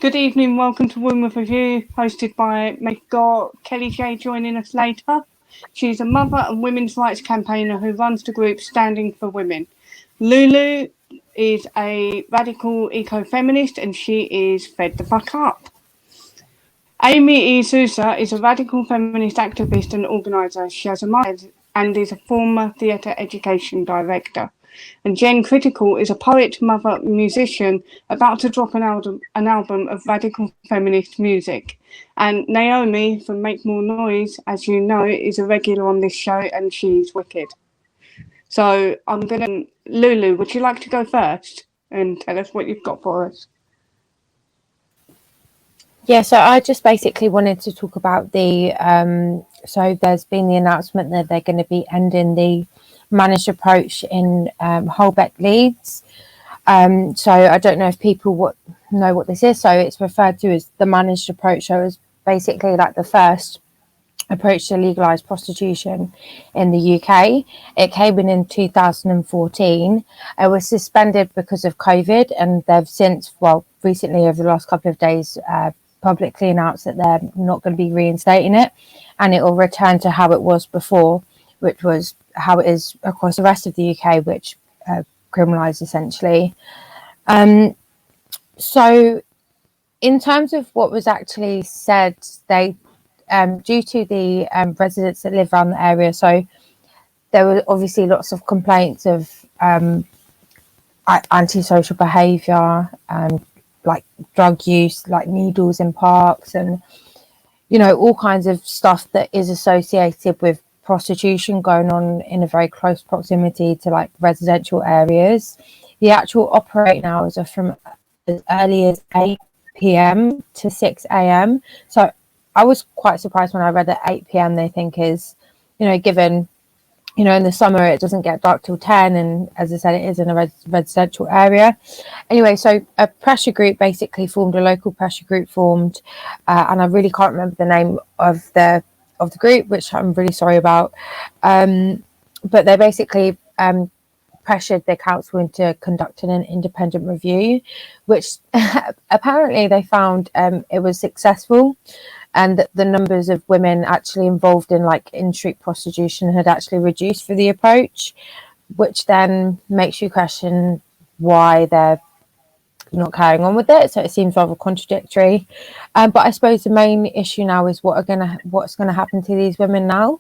Good evening, welcome to Women with Review, hosted by Meg got Kelly J joining us later. She's a mother and women's rights campaigner who runs the group Standing for Women. Lulu is a radical eco-feminist and she is fed the fuck up. Amy E. Sousa is a radical feminist activist and organiser. She has a master's and is a former theatre education director. And Jen Critical is a poet, mother, musician about to drop an album of radical feminist music. And Naomi from Make More Noise, as you know, is a regular on this show and she's wicked. So Lulu, would you like to go first and tell us what you've got for us? Yeah, so I just basically wanted to talk about so there's been the announcement that they're going to be ending the managed approach in Holbeck, Leeds. So I don't know if people know what this is. So it's referred to as the managed approach. So it's basically like the first approach to legalise prostitution in the UK. It came in 2014. It was suspended because of COVID, and they've since, recently over the last couple of days, publicly announced that they're not going to be reinstating it, and it will return to how it was before, which was how it is across the rest of the UK, which criminalised essentially. So in terms of what was actually said, they due to the residents that live around the area, so there were obviously lots of complaints of antisocial behaviour, like drug use, like needles in parks, and all kinds of stuff that is associated with prostitution going on in a very close proximity to like residential areas. The actual operating hours are from as early as 8 p.m. to 6 a.m. So I was quite surprised when I read that 8 p.m. they think is, given, in the summer it doesn't get dark till 10, and as I said, it is in a residential area. Anyway, so a pressure group basically formed, a local pressure group formed, and I really can't remember the name of the group, which I'm really sorry about. But they basically pressured the council into conducting an independent review, which apparently they found it was successful, and that the numbers of women actually involved in like in-street prostitution had actually reduced for the approach, which then makes you question why they're not carrying on with it. So it seems rather contradictory. But I suppose the main issue now is what's going to happen to these women now.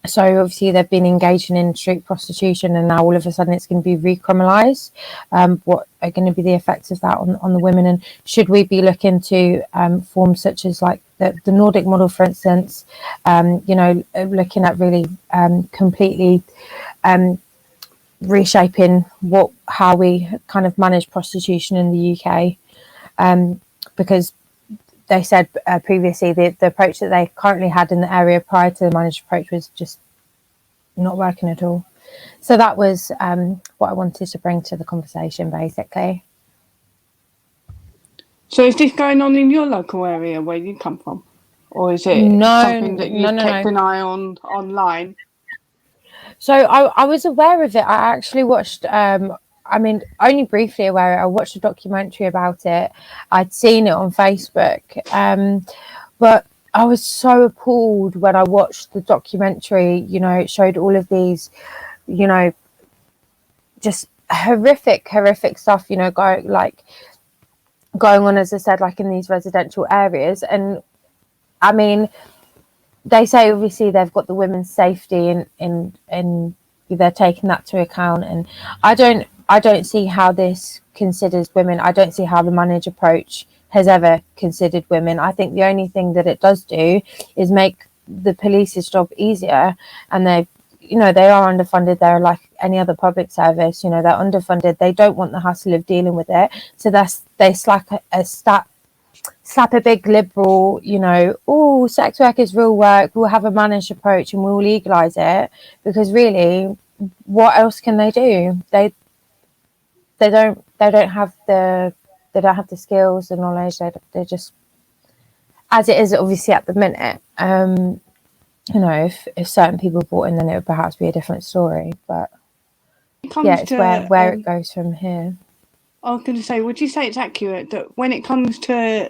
So obviously they've been engaging in street prostitution, and now all of a sudden it's going to be recriminalised. What are going to be the effects of that on the women, and should we be looking to forms such as like the Nordic model, for instance, looking at really completely reshaping how we kind of manage prostitution in the UK, because they said previously the approach that they currently had in the area prior to the managed approach was just not working at all. So that was what I wanted to bring to the conversation, basically. So is this going on in your local area where you come from? Or is it something that you've kept an eye on online? So I was aware of it. I actually watched, only briefly aware of it. I watched a documentary about it. I'd seen it on Facebook. But I was so appalled when I watched the documentary. It showed all of these, just horrific stuff, going on, as I said, like in these residential areas. And I mean, they say obviously they've got the women's safety and they're taking that to account, and I don't see how this considers women. I don't see how the managed approach has ever considered women. I think the only thing that it does do is make the police's job easier, and they are underfunded. They're like any other public service, they're underfunded. They don't want the hassle of dealing with it, so they slap a big liberal, sex work is real work, we'll have a managed approach and we'll legalise it, because really, what else can they do? They don't have the skills, the knowledge. They're just, as it is obviously at the minute. If certain people bought in, then it would perhaps be a different story. But it's where it goes from here. I was going to say, would you say it's accurate that when it comes to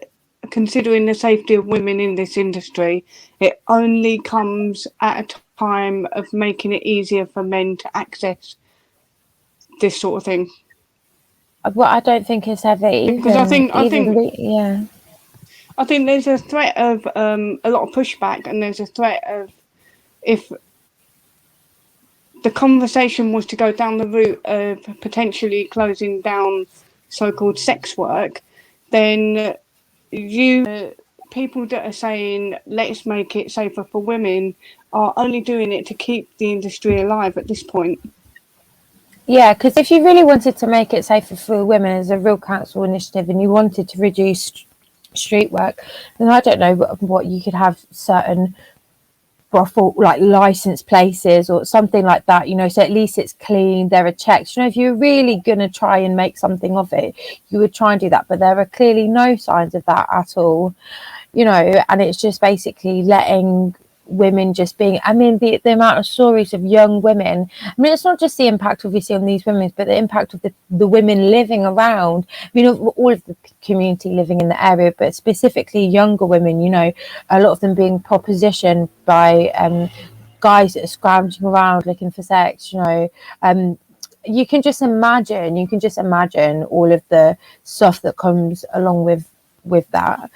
considering the safety of women in this industry, it only comes at a time of making it easier for men to access this sort of thing? Well, I don't think it's ever Because yeah. I think there's a threat of a lot of pushback, and there's a threat of if the conversation was to go down the route of potentially closing down so-called sex work, then people that are saying let's make it safer for women are only doing it to keep the industry alive at this point. Yeah, because if you really wanted to make it safer for women as a real council initiative and you wanted to reduce street work, then I don't know what you could have certain brothel like licensed places or something like that, you know, so at least it's clean, there are checks, you know, if you're really going to try and make something of it, you would try and do that, but there are clearly no signs of that at all, you know, and it's just basically letting women just being, I mean, the amount of stories of young women, I mean, it's not just the impact obviously on these women, but the impact of the women living around, I mean, all of the community living in the area, but specifically younger women, you know, a lot of them being propositioned by guys that are scrounging around looking for sex, you know. You can just imagine all of the stuff that comes along with that,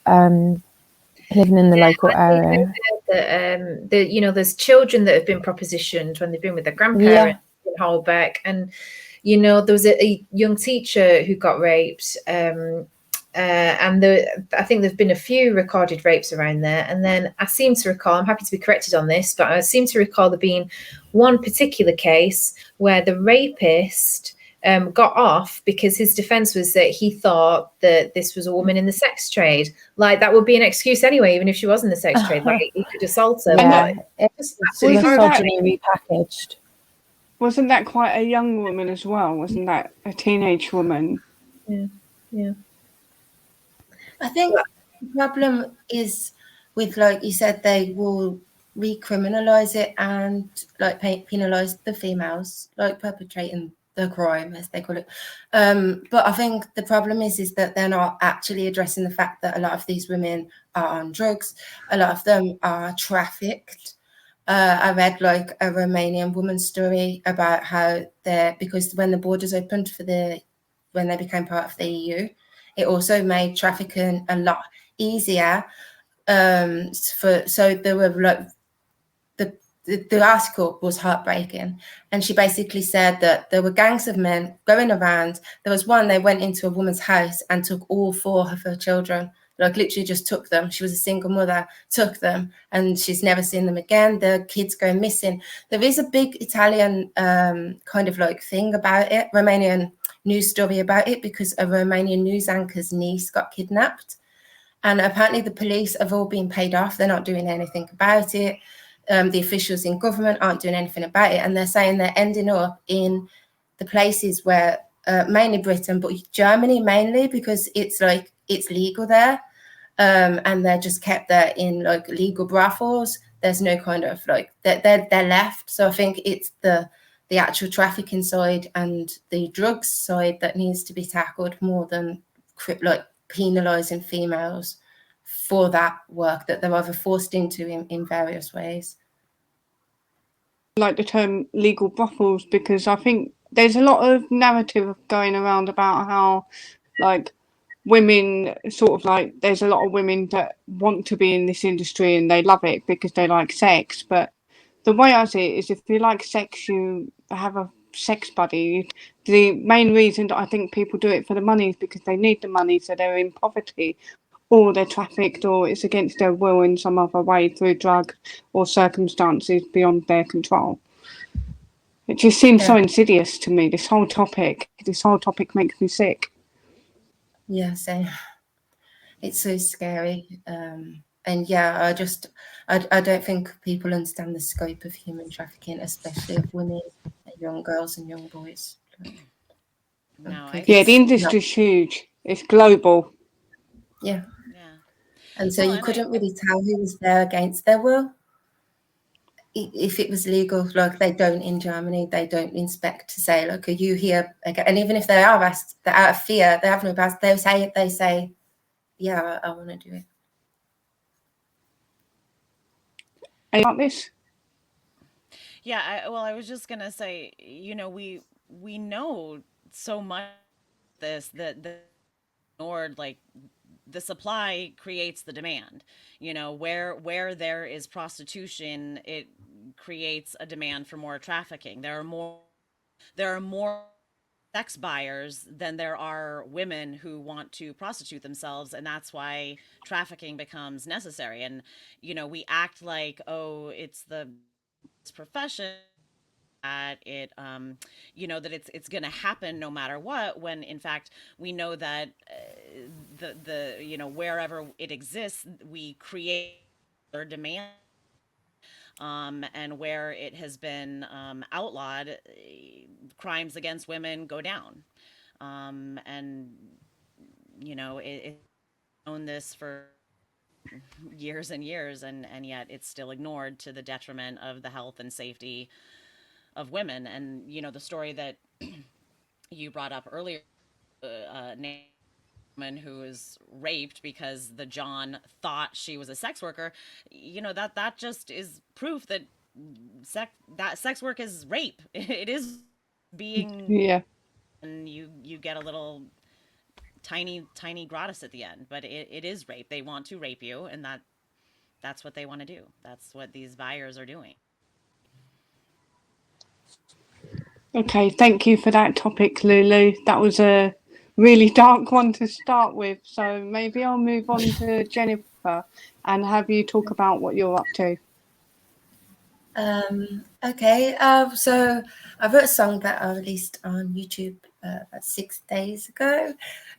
living in the local area. That you know, there's children that have been propositioned when they've been with their grandparents in Holbeck, and you know, there was a young teacher who got raped, and I think there've been a few recorded rapes around there. And then I seem to recall, I'm happy to be corrected on this, but I seem to recall there being one particular case where the rapist got off because his defense was that he thought that this was a woman in the sex trade. Like, that would be an excuse anyway, even if she was in the sex trade. Like, he could assault her. Yeah, it's absolutely repackaged. Wasn't that quite a young woman as well? Wasn't that a teenage woman? Yeah. I think the problem is with, like you said, they will recriminalize it and like penalize the females, like perpetrating the crime, as they call it. But I think the problem is that they're not actually addressing the fact that a lot of these women are on drugs. A lot of them are trafficked. I read like a Romanian woman's story about how because when the borders opened when they became part of the EU, it also made trafficking a lot easier. So there were like the article was heartbreaking, and she basically said that there were gangs of men going around. There was one, they went into a woman's house and took all 4 of her children, like literally just took them. She was a single mother, took them, and she's never seen them again. The kids go missing. There is a big Italian kind of like thing about it, Romanian news story about it, because a Romanian news anchor's niece got kidnapped, and apparently the police have all been paid off. They're not doing anything about it. The officials in government aren't doing anything about it, and they're saying they're ending up in the places where mainly Britain, but Germany mainly, because it's legal there, and they're just kept there in like legal brothels. There's no kind of like they're left. So I think it's the actual trafficking side and the drugs side that needs to be tackled more than like penalising females for that work that they're either forced into in various ways. Like the term legal brothels, because I think there's a lot of narrative going around about how like women sort of like there's a lot of women that want to be in this industry and they love it because they like sex, but the way I see it is if you like sex, you have a sex buddy. The main reason that I think people do it for the money is because they need the money, so they're in poverty, or they're trafficked, or it's against their will in some other way through drugs or circumstances beyond their control. It just seems so insidious to me, this whole topic. This whole topic makes me sick. Yeah, same. It's so scary. And yeah, I don't think people understand the scope of human trafficking, especially of women, young girls and young boys. No, yeah, the industry's huge. It's global. Yeah. Yeah. And so you couldn't really tell who was there against their will. if it was legal, like they don't in Germany, they don't inspect to say, look, are you here again? And even if they are asked, they're out of fear, they have no pass, they say, yeah, I want to do it. About this? Yeah, I was just gonna say, we know so much this that the ignored, like the supply creates the demand. Where there is prostitution, it creates a demand for more trafficking. There are more sex buyers than there are women who want to prostitute themselves, and that's why trafficking becomes necessary. And we act like, oh, it's the profession, that it's going to happen no matter what, when in fact we know that the wherever it exists, we create their demand, and where it has been outlawed, crimes against women go down. And it's known this for years and years, and yet it's still ignored, to the detriment of the health and safety of women. And the story that you brought up earlier, woman who was raped because the John thought she was a sex worker, that just is proof that sex work is rape. It is being, Yeah. and you get a little tiny gratis at the end, but it is rape. They want to rape you, and that's what they want to do. That's what these buyers are doing. Okay, thank you for that topic, Lulu. That was a really dark one to start with. So maybe I'll move on to Jennifer and have you talk about what you're up to. Okay, so I wrote a song that I released on YouTube about 6 days ago.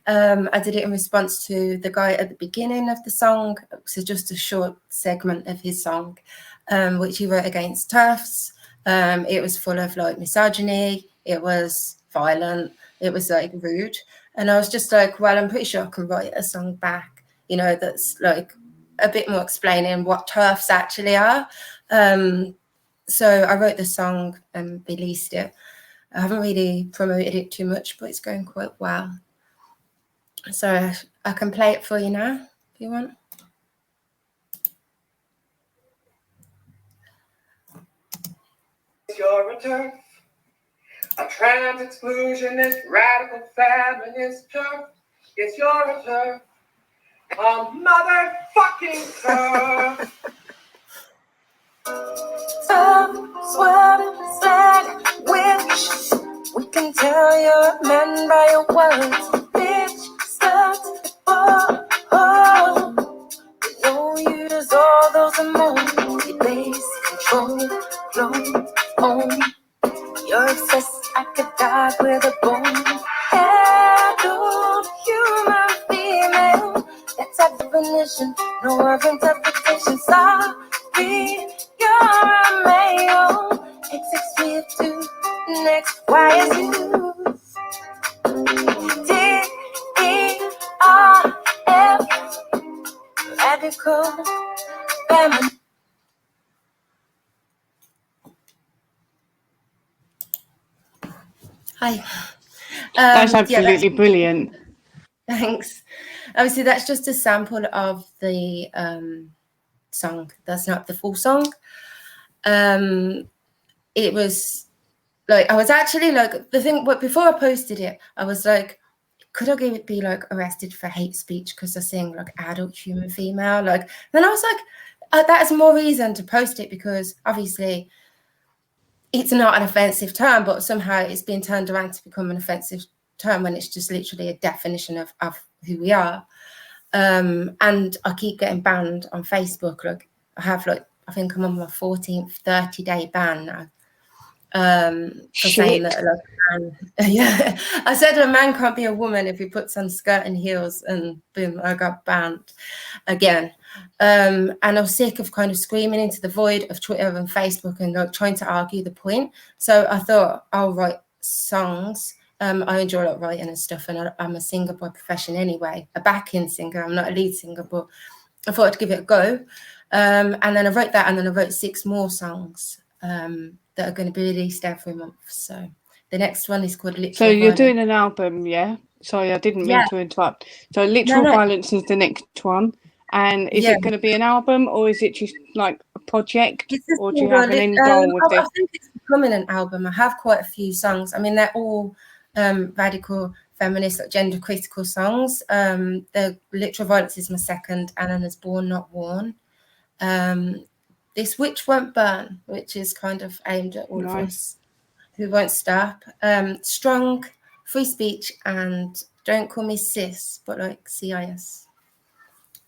I did it in response to the guy at the beginning of the song, so just a short segment of his song, which he wrote against TERFs. It was full of like misogyny, it was violent, it was like rude. And I was just like, well, I'm pretty sure I can write a song back, that's like a bit more explaining what TERFs actually are. So I wrote the song and released it. I haven't really promoted it too much, but it's going quite well. So I can play it for you now, if you want. You're a TERF, a trans exclusionist, radical feminist TERF. Yes, you're a TERF, a motherfucking TERF. Sweater, sandwich. We can tell you're a man by your words. Bitch, slut, oh. We know you use all those emotions. You base control, flow, home. You're obsessed, I could die with a bone. Adult, human, female. That's our definition, no other interpretation. Sorry, you're a male. X6 next, why is you? D-E-R-F, radical, feminine. Hi. That's absolutely brilliant. Thanks. Obviously, that's just a sample of the song. That's not the full song. It was like, I was actually like, the thing, but before I posted it, I was like, could I be like arrested for hate speech because I sing like adult human female? Like, then I was like, that is more reason to post it, because obviously it's not an offensive term, but somehow it's been turned around to become an offensive term when it's just literally a definition of who we are. And I keep getting banned on Facebook. Like, I think I'm on my 14th 30-day ban now. For saying that, yeah, I said a man can't be a woman if he puts on skirt and heels, and boom, I got banned again. And I was sick of kind of screaming into the void of Twitter and Facebook and like trying to argue the point. So I thought I'll write songs. I enjoy like writing and stuff, and I'm a singer by profession anyway, a backing singer. I'm not a lead singer, but I thought I'd give it a go. And then I wrote that, and then I wrote 6 more songs that are going to be released every month. So the next one is called Literal So you're Violence. doing an album, yeah? Sorry, I didn't mean Yeah. to interrupt. So Literal No. Violence is the next one. And is it going to be an album, or is it just like a project? It's a Or do you have an single. end goal with I this? think it's becoming an album. I have quite a few songs. I mean, they're all radical feminist, like gender critical songs. The Literal Violence is my second, and then there's Born Not Worn. This Witch Won't Burn, which is kind of aimed at all of us who won't stop. Strong, Free Speech, and Don't Call Me Sis, but like CIS.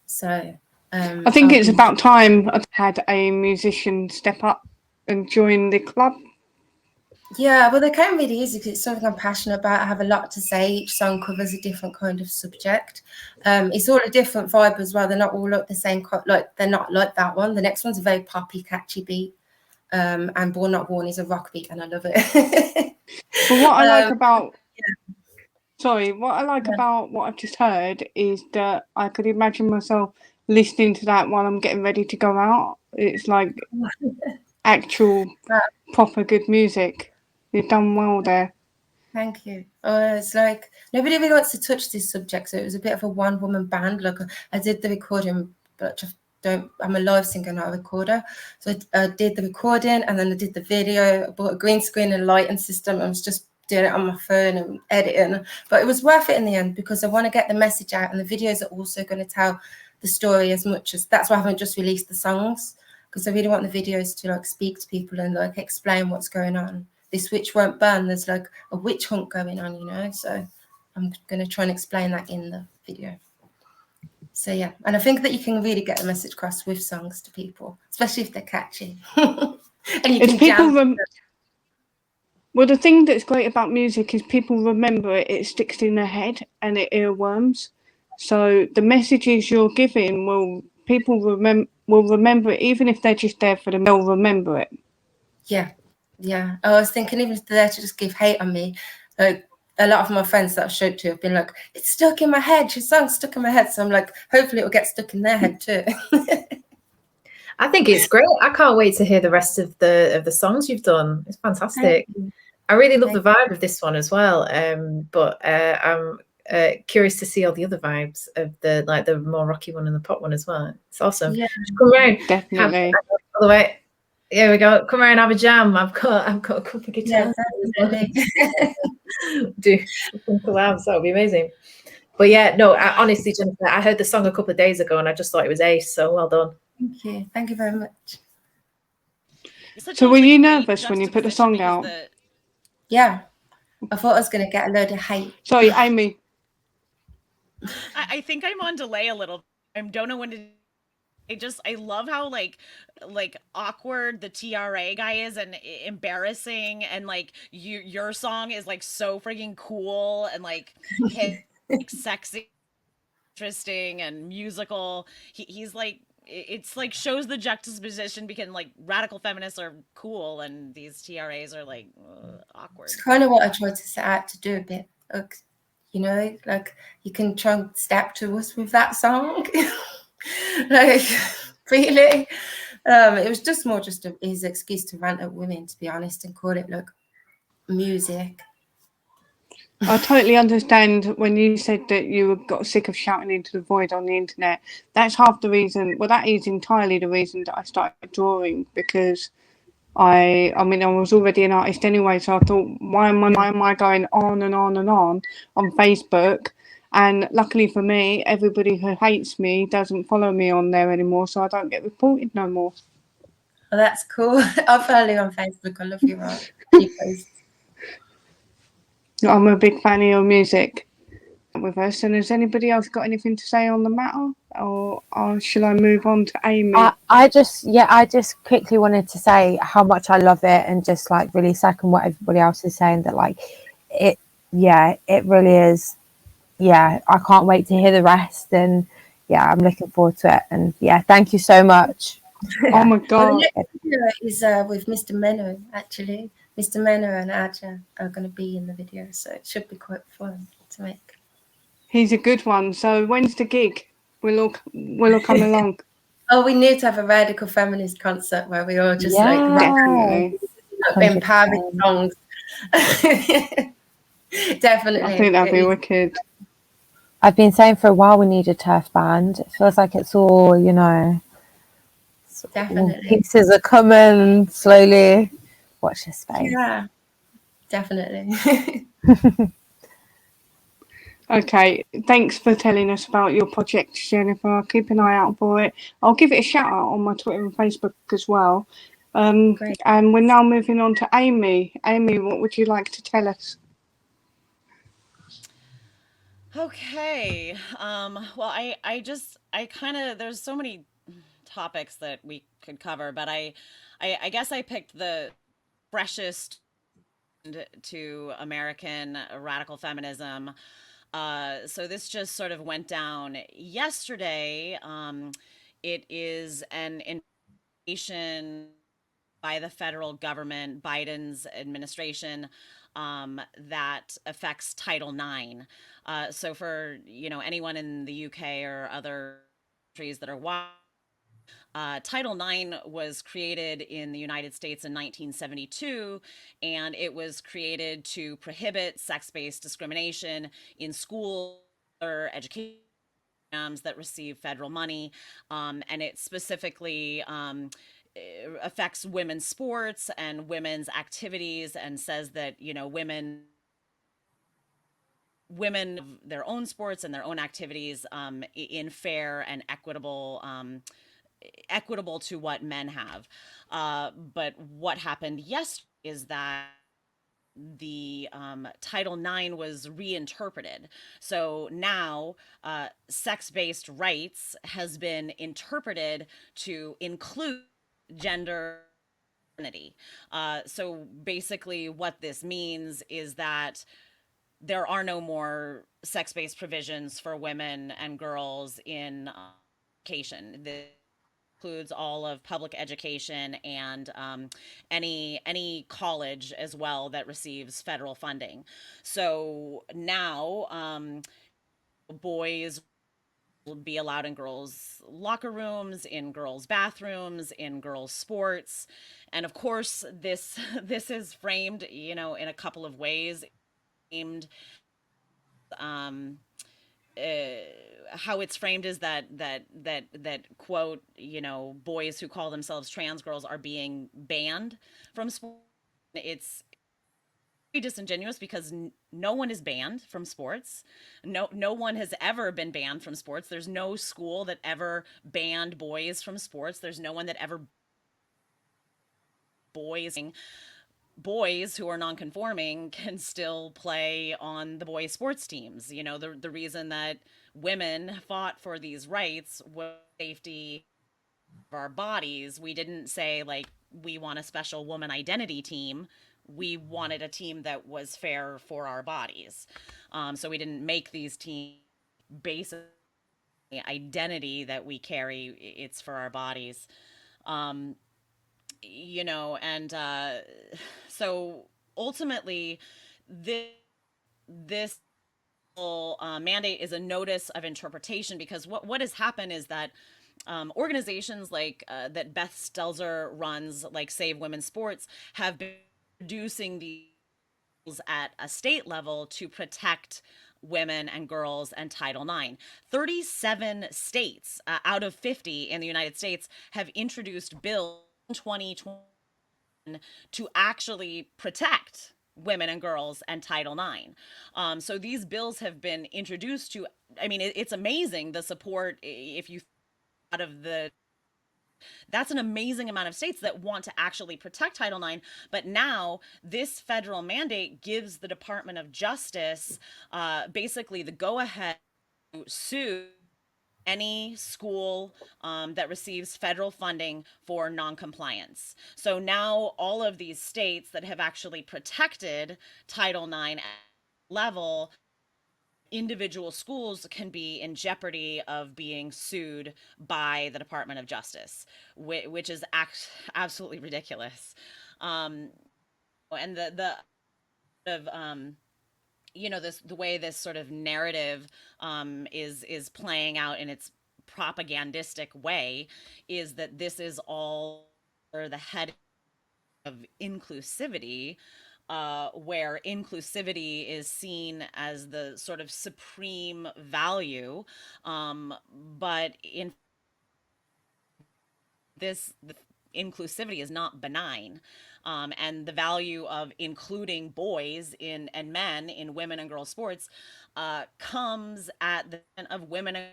So I think it's about time I've had a musician step up and join the club. Yeah, well, they came really easy because it's something I'm passionate about. I have a lot to say. Each song covers a different kind of subject. It's all a different vibe as well. They're not all like the same, like they're not like that one. The next one's a very poppy, catchy beat. And Born Not Worn is a rock beat, and I love it. But what I like about what I like about what I've just heard is that I could imagine myself listening to that while I'm getting ready to go out. It's like actual proper good music. You've done well there. Thank you. It's like nobody really wants to touch this subject, so it was a bit of a one-woman band. Like I did the recording, but just I'm a live singer, not a recorder. So I did the recording, and then I did the video. I bought a green screen and lighting system. I was just doing it on my phone and editing, but it was worth it in the end because I want to get the message out, and the videos are also going to tell the story as much as. That's why I haven't just released the songs, because I really want the videos to like speak to people and like explain what's going on. This Witch Won't Burn, there's like a witch hunt going on, you know, so I'm going to try and explain that in the video. So yeah, and I think that you can really get a message across with songs to people, especially if they're catchy. And you can jam. Well, the thing that's great about music is people remember it. It sticks in their head and it earworms. So the messages you're giving people will remember it, even if they're just there for them. They'll remember it. Yeah. I was thinking even if they're there to just give hate on me, like a lot of my friends that I've showed to have been like, it's stuck in my head. Your song's stuck in my head. So I'm like, hopefully it'll get stuck in their head too. I think it's great. I can't wait to hear the rest of the songs you've done. It's fantastic. I really love the vibe of this one as well. But I'm curious to see all the other vibes of the more rocky one and the pop one as well. It's awesome. Yeah, come around. Definitely. All the way. Here we go. Come around, have a jam. I've got a couple of guitars. Yeah, Do some collabs. That would be amazing. But yeah, no, honestly, Jennifer, I heard the song a couple of days ago and I just thought it was ace. So well done. Thank you. Thank you very much. So were you nervous when you put the song out? Yeah. I thought I was going to get a load of hate. Sorry, Amy. I think I'm on delay a little. I don't know when to. I love how like awkward the TRA guy is and embarrassing, and like your song is like so freaking cool and like sexy, interesting and musical. He's like, it's like shows the juxtaposition because like radical feminists are cool and these TRAs are like awkward. It's kind of what I tried to set out to do a bit. Like, you know, like you can try and step to us with that song. Like, really? It was just more his excuse to rant at women, to be honest, and call it like music. I totally understand when you said that you got sick of shouting into the void on the internet. That's half the reason. Well, that is entirely the reason that I started drawing, because I mean, I was already an artist anyway, so I thought, why am I going on and on and on Facebook? And luckily for me, everybody who hates me doesn't follow me on there anymore, so I don't get reported no more. Well, that's cool. I'll follow you on Facebook. I love your art. I'm a big fan of your music with us. And has anybody else got anything to say on the matter, or shall I move on to Amy? I just quickly wanted to say how much I love it, and just like really second what everybody else is saying, that like it really is. Yeah, I can't wait to hear the rest, and yeah, I'm looking forward to it. And yeah, thank you so much. Oh my god! Well, the next video is with Mr. Menno, actually. Mr. Menno and Aja are going to be in the video, so it should be quite fun to make. He's a good one. So when's the gig? We'll all come along. Oh, we need to have a radical feminist concert where we all just like rap Definitely. empowering 100%. songs. I Definitely. think that'd It be needs- wicked. I've been saying for a while we need a turf band. It feels like it's all, you know, Definitely. pieces are coming slowly. Watch this space. Yeah, definitely. Okay, thanks for telling us about your project, Jennifer. I'll keep an eye out for it. I'll give it a shout out on my Twitter and Facebook as well. Great. And we're now moving on to Amy. Amy, what would you like to tell us? Okay. Well, I kind of, there's so many topics that we could cover, but I guess I picked the freshest to American radical feminism. So this just sort of went down yesterday. It is an invitation by the federal government, Biden's administration, that affects Title IX. So for anyone in the UK or other countries that are watching, Title IX was created in the United States in 1972, and it was created to prohibit sex-based discrimination in school or education programs that receive federal money, and it specifically affects women's sports and women's activities, and says that women have their own sports and their own activities in fair and equitable to what men have. But what happened yesterday is that the Title IX was reinterpreted. So now sex based rights has been interpreted to include gender identity. So basically, what this means is that there are no more sex based provisions for women and girls in education. This includes all of public education and any college as well that receives federal funding. So now boys will be allowed in girls' locker rooms, in girls' bathrooms, in girls' sports, and of course this is framed, in a couple of ways. Framed um, how it's framed is that quote, boys who call themselves trans girls are being banned from sport. It's very disingenuous because no one is banned from sports. No one has ever been banned from sports. There's no school that ever banned boys from sports. There's no one that ever boys who are non-conforming can still play on the boys sports teams. The reason that women fought for these rights was safety of our bodies. We didn't say like we want a special woman identity team. We wanted a team that was fair for our bodies. So we didn't make these teams based on the identity that we carry. It's for our bodies. Um, and so ultimately this mandate is a notice of interpretation, because what has happened is that organizations like that Beth Stelzer runs, like Save Women's Sports, have been reducing these at a state level to protect women and girls and Title IX. 37 states out of 50 in the United States have introduced bills in 2020 to actually protect women and girls and Title IX. So these bills have been introduced to, I mean, it's amazing the support. If you out of the That's an amazing amount of states that want to actually protect Title IX. But now this federal mandate gives the Department of Justice basically the go ahead to sue any school that receives federal funding for noncompliance. So now all of these states that have actually protected Title IX at level, individual schools can be in jeopardy of being sued by the Department of Justice, which is absolutely ridiculous. Um, and of this, the way this sort of narrative is playing out in its propagandistic way, is that this is all or the head of inclusivity, where inclusivity is seen as the sort of supreme value, but in this the inclusivity is not benign, and the value of including boys in and men in women and girls sports comes at the end of women and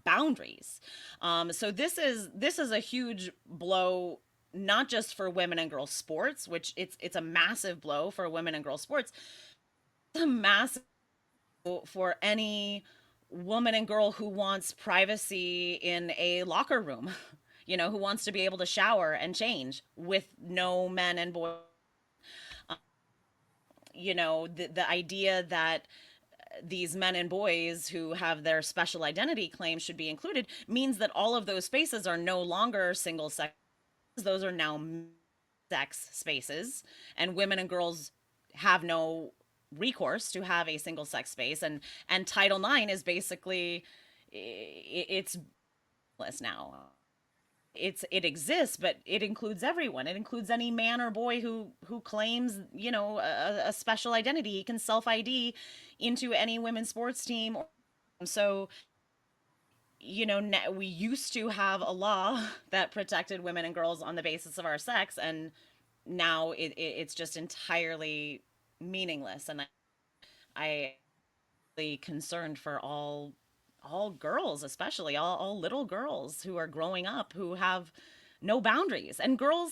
boundaries. So this is a huge blow, not just for women and girls sports, which it's a massive blow for women and girls sports. It's a massive blow for any woman and girl who wants privacy in a locker room, who wants to be able to shower and change with no men and boys. The idea that these men and boys who have their special identity claims should be included means that all of those spaces are no longer single sex. Those are now sex spaces, and women and girls have no recourse to have a single sex space. And Title IX is basically, it's now. It exists, but it includes everyone. It includes any man or boy who claims, a special identity. He can self ID into any women's sports team. So, we used to have a law that protected women and girls on the basis of our sex, and now it's just entirely meaningless. And I really concerned for all girls, especially all little girls who are growing up who have no boundaries. And girls,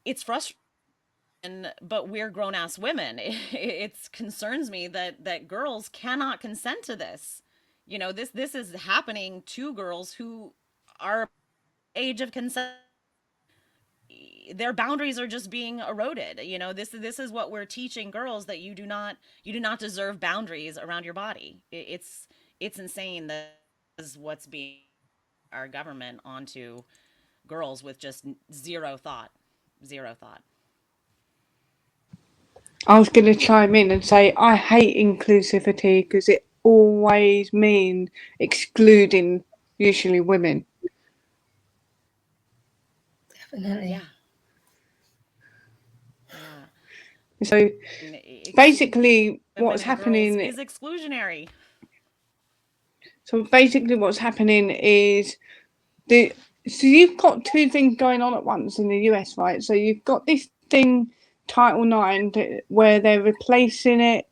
it's frustrating, but we're grown ass women. It concerns me that girls cannot consent to this. This is happening to girls who are age of consent. Their boundaries are just being eroded. This is what we're teaching girls, that you do not deserve boundaries around your body. It's insane that is what's being our government onto girls with just zero thought. I was going to chime in and say I hate inclusivity because it always means excluding usually women. Definitely. Yeah. So basically, what's happening is exclusionary. So basically, what's happening is so you've got two things going on at once in the US, right? So you've got this thing, Title IX, where they're replacing it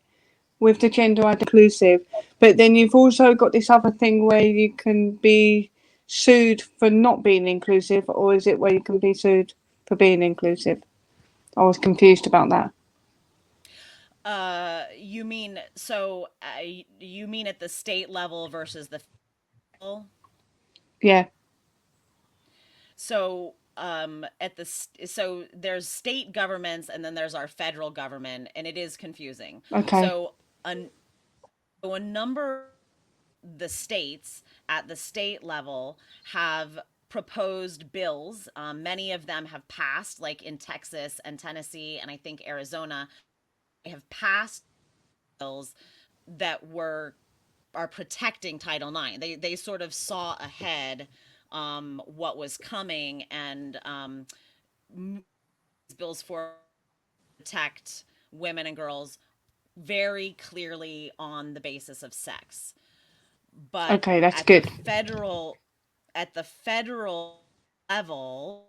with the gender inclusive, but then you've also got this other thing where you can be sued for not being inclusive, or is it where you can be sued for being inclusive? I was confused about that. You mean at the state level versus the federal? Yeah. So so there's state governments and then there's our federal government, and it is confusing. Okay. So a number of the states at the state level have proposed bills. Many of them have passed, like in Texas and Tennessee, and I think Arizona have passed bills that are protecting Title IX. They sort of saw ahead what was coming, and bills for protect women and girls very clearly on the basis of sex. But okay, that's good. At the federal level,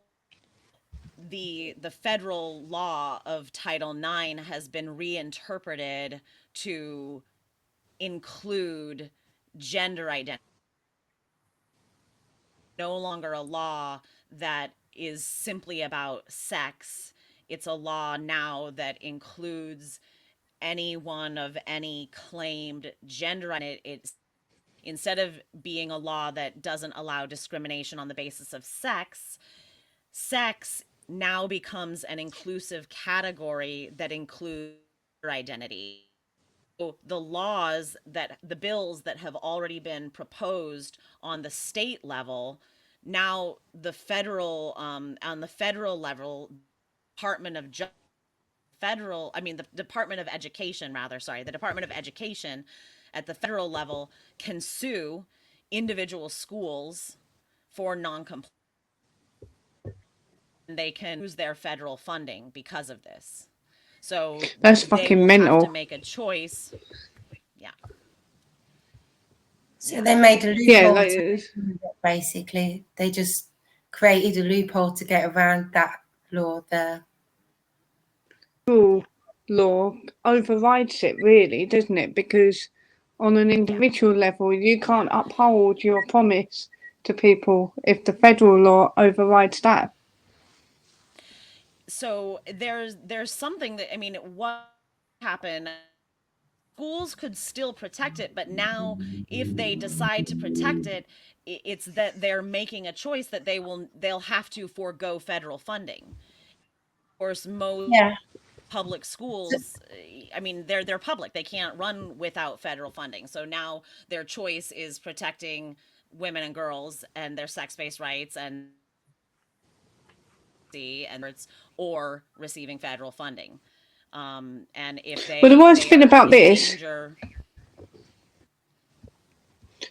the federal law of Title IX has been reinterpreted to include gender identity. No longer a law that is simply about sex. It's a law now that includes anyone of any claimed gender. And it's instead of being a law that doesn't allow discrimination on the basis of sex now becomes an inclusive category that includes identity. So the bills that have already been proposed on the state level, now on the federal level, Department of the Department of Education, rather, sorry, the Department of Education at the federal level can sue individual schools for non-compliance. They can lose their federal funding because of this. So That's they fucking will have to mental. make a choice. Yeah. So Yeah. they made a Yeah, loophole like, to basically. They just created a loophole to get around that law there. federal law overrides it, really, doesn't it? Because on an individual level, you can't uphold your promise to people if the federal law overrides that. So there's something that, I mean, what happened, schools could still protect it, but now if they decide to protect it, it's that they're making a choice that they'll have to forego federal funding. Of course, most Yeah. public schools, I mean, they're public. They can't run without federal funding. So now their choice is protecting women and girls and their sex-based rights and or receiving federal funding. And if But the worst they thing are about in this, danger,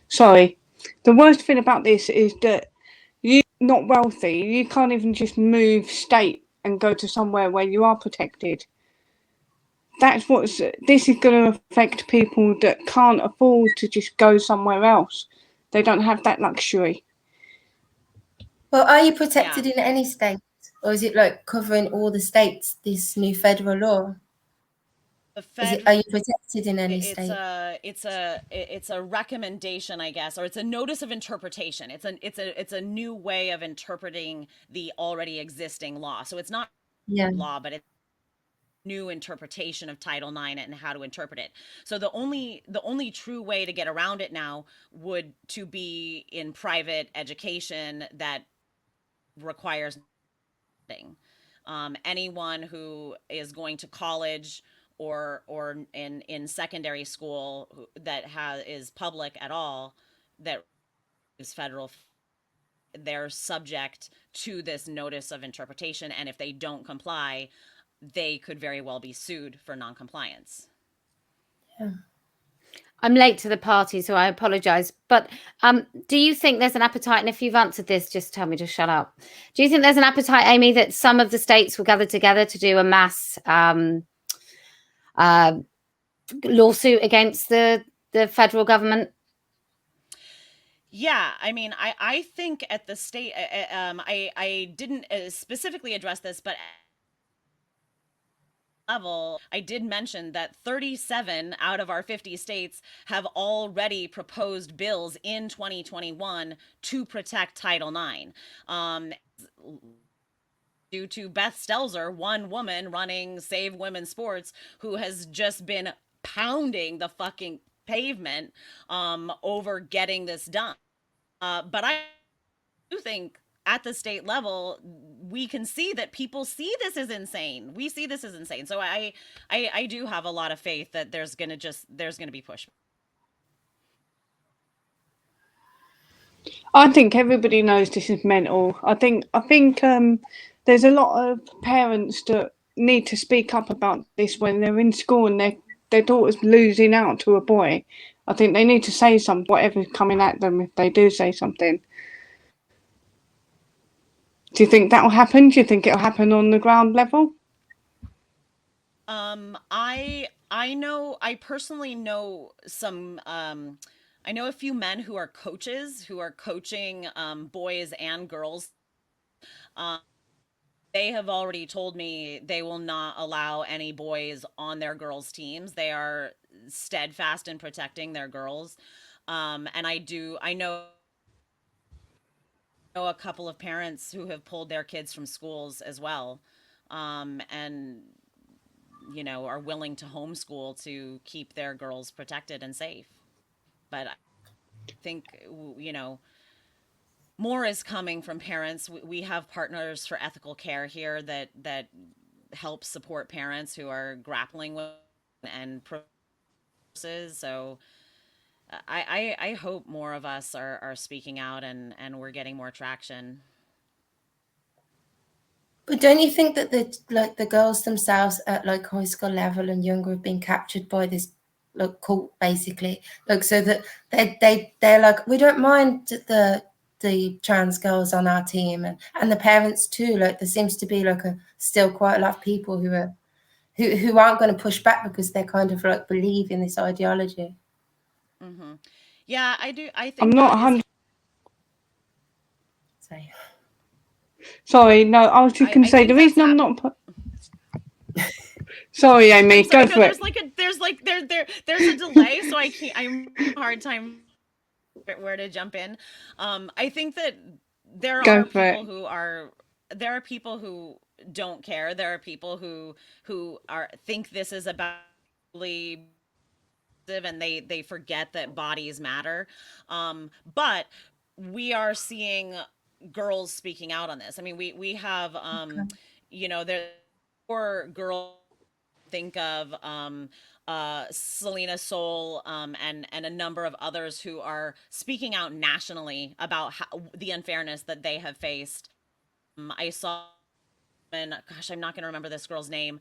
sorry, the worst thing about this is that you're not wealthy. You can't even just move state and go to somewhere where you are protected. This is going to affect people that can't afford to just go somewhere else. They don't have that luxury. Well, are you protected Yeah. in any state? Or is it like covering all the states, this new federal law? Are you protected in any state? It's a recommendation, I guess, or it's a notice of interpretation. It's a new way of interpreting the already existing law. So it's not law, but it's new interpretation of Title IX and how to interpret it. So the only true way to get around it now would to be in private education that requires nothing. Anyone who is going to college or in secondary school that is public at all, that is federal, they're subject to this notice of interpretation, and if they don't comply, they could very well be sued for noncompliance. Yeah. I'm late to the party, so I apologize. But do you think there's an appetite? And if you've answered this, just tell me to shut up. Do you think there's an appetite, Amy, that some of the states will gather together to do a mass lawsuit against the federal government? Yeah, I mean, I think at the state, I didn't specifically address this, but level, I did mention that 37 out of our 50 states have already proposed bills in 2021 to protect Title IX. Due to Beth Stelzer, one woman running Save Women's Sports, who has just been pounding the fucking pavement over getting this done. But I do think at the state level, we can see that people see this as insane. We see this as insane. So I do have a lot of faith that there's gonna be pushback. I think everybody knows this is mental. I think there's a lot of parents that need to speak up about this when they're in school and their daughter's losing out to a boy. I think they need to say something, whatever's coming at them, if they do say something. Do you think that will happen? Do you think it'll happen on the ground level? I personally know some I know a few men who are coaches who are coaching boys and girls. They have already told me they will not allow any boys on their girls' teams. They are steadfast in protecting their girls. And I know a couple of parents who have pulled their kids from schools as well. And are willing to homeschool to keep their girls protected and safe. But I think, more is coming from parents. We have partners for ethical care here that help support parents who are grappling with and processes. So I hope more of us are speaking out and we're getting more traction. But don't you think that the girls themselves at like high school level and younger have been captured by this like cult basically, like so that they're like, we don't mind the trans girls on our team, and the parents too. Like there seems to be like still quite a lot of people who aren't going to push back because they kind of like believe in this ideology. Mm-hmm. Yeah, I do. I I'm think not that is. 100. So Sorry, no, I was just going to I say think the that's reason I'm not. Sorry, Amy, I'm sorry. go No, for it. there's a delay, so I can't. I'm having a hard time where to jump in. I think that there Go are for it. people who are there are people who don't care. There are people who are think this is about and they forget that bodies matter. But we are seeing girls speaking out on this. I mean, we have there are girls think of Selena Soul and a number of others who are speaking out nationally about the unfairness that they have faced. I saw, and gosh, I'm not going to remember this girl's name,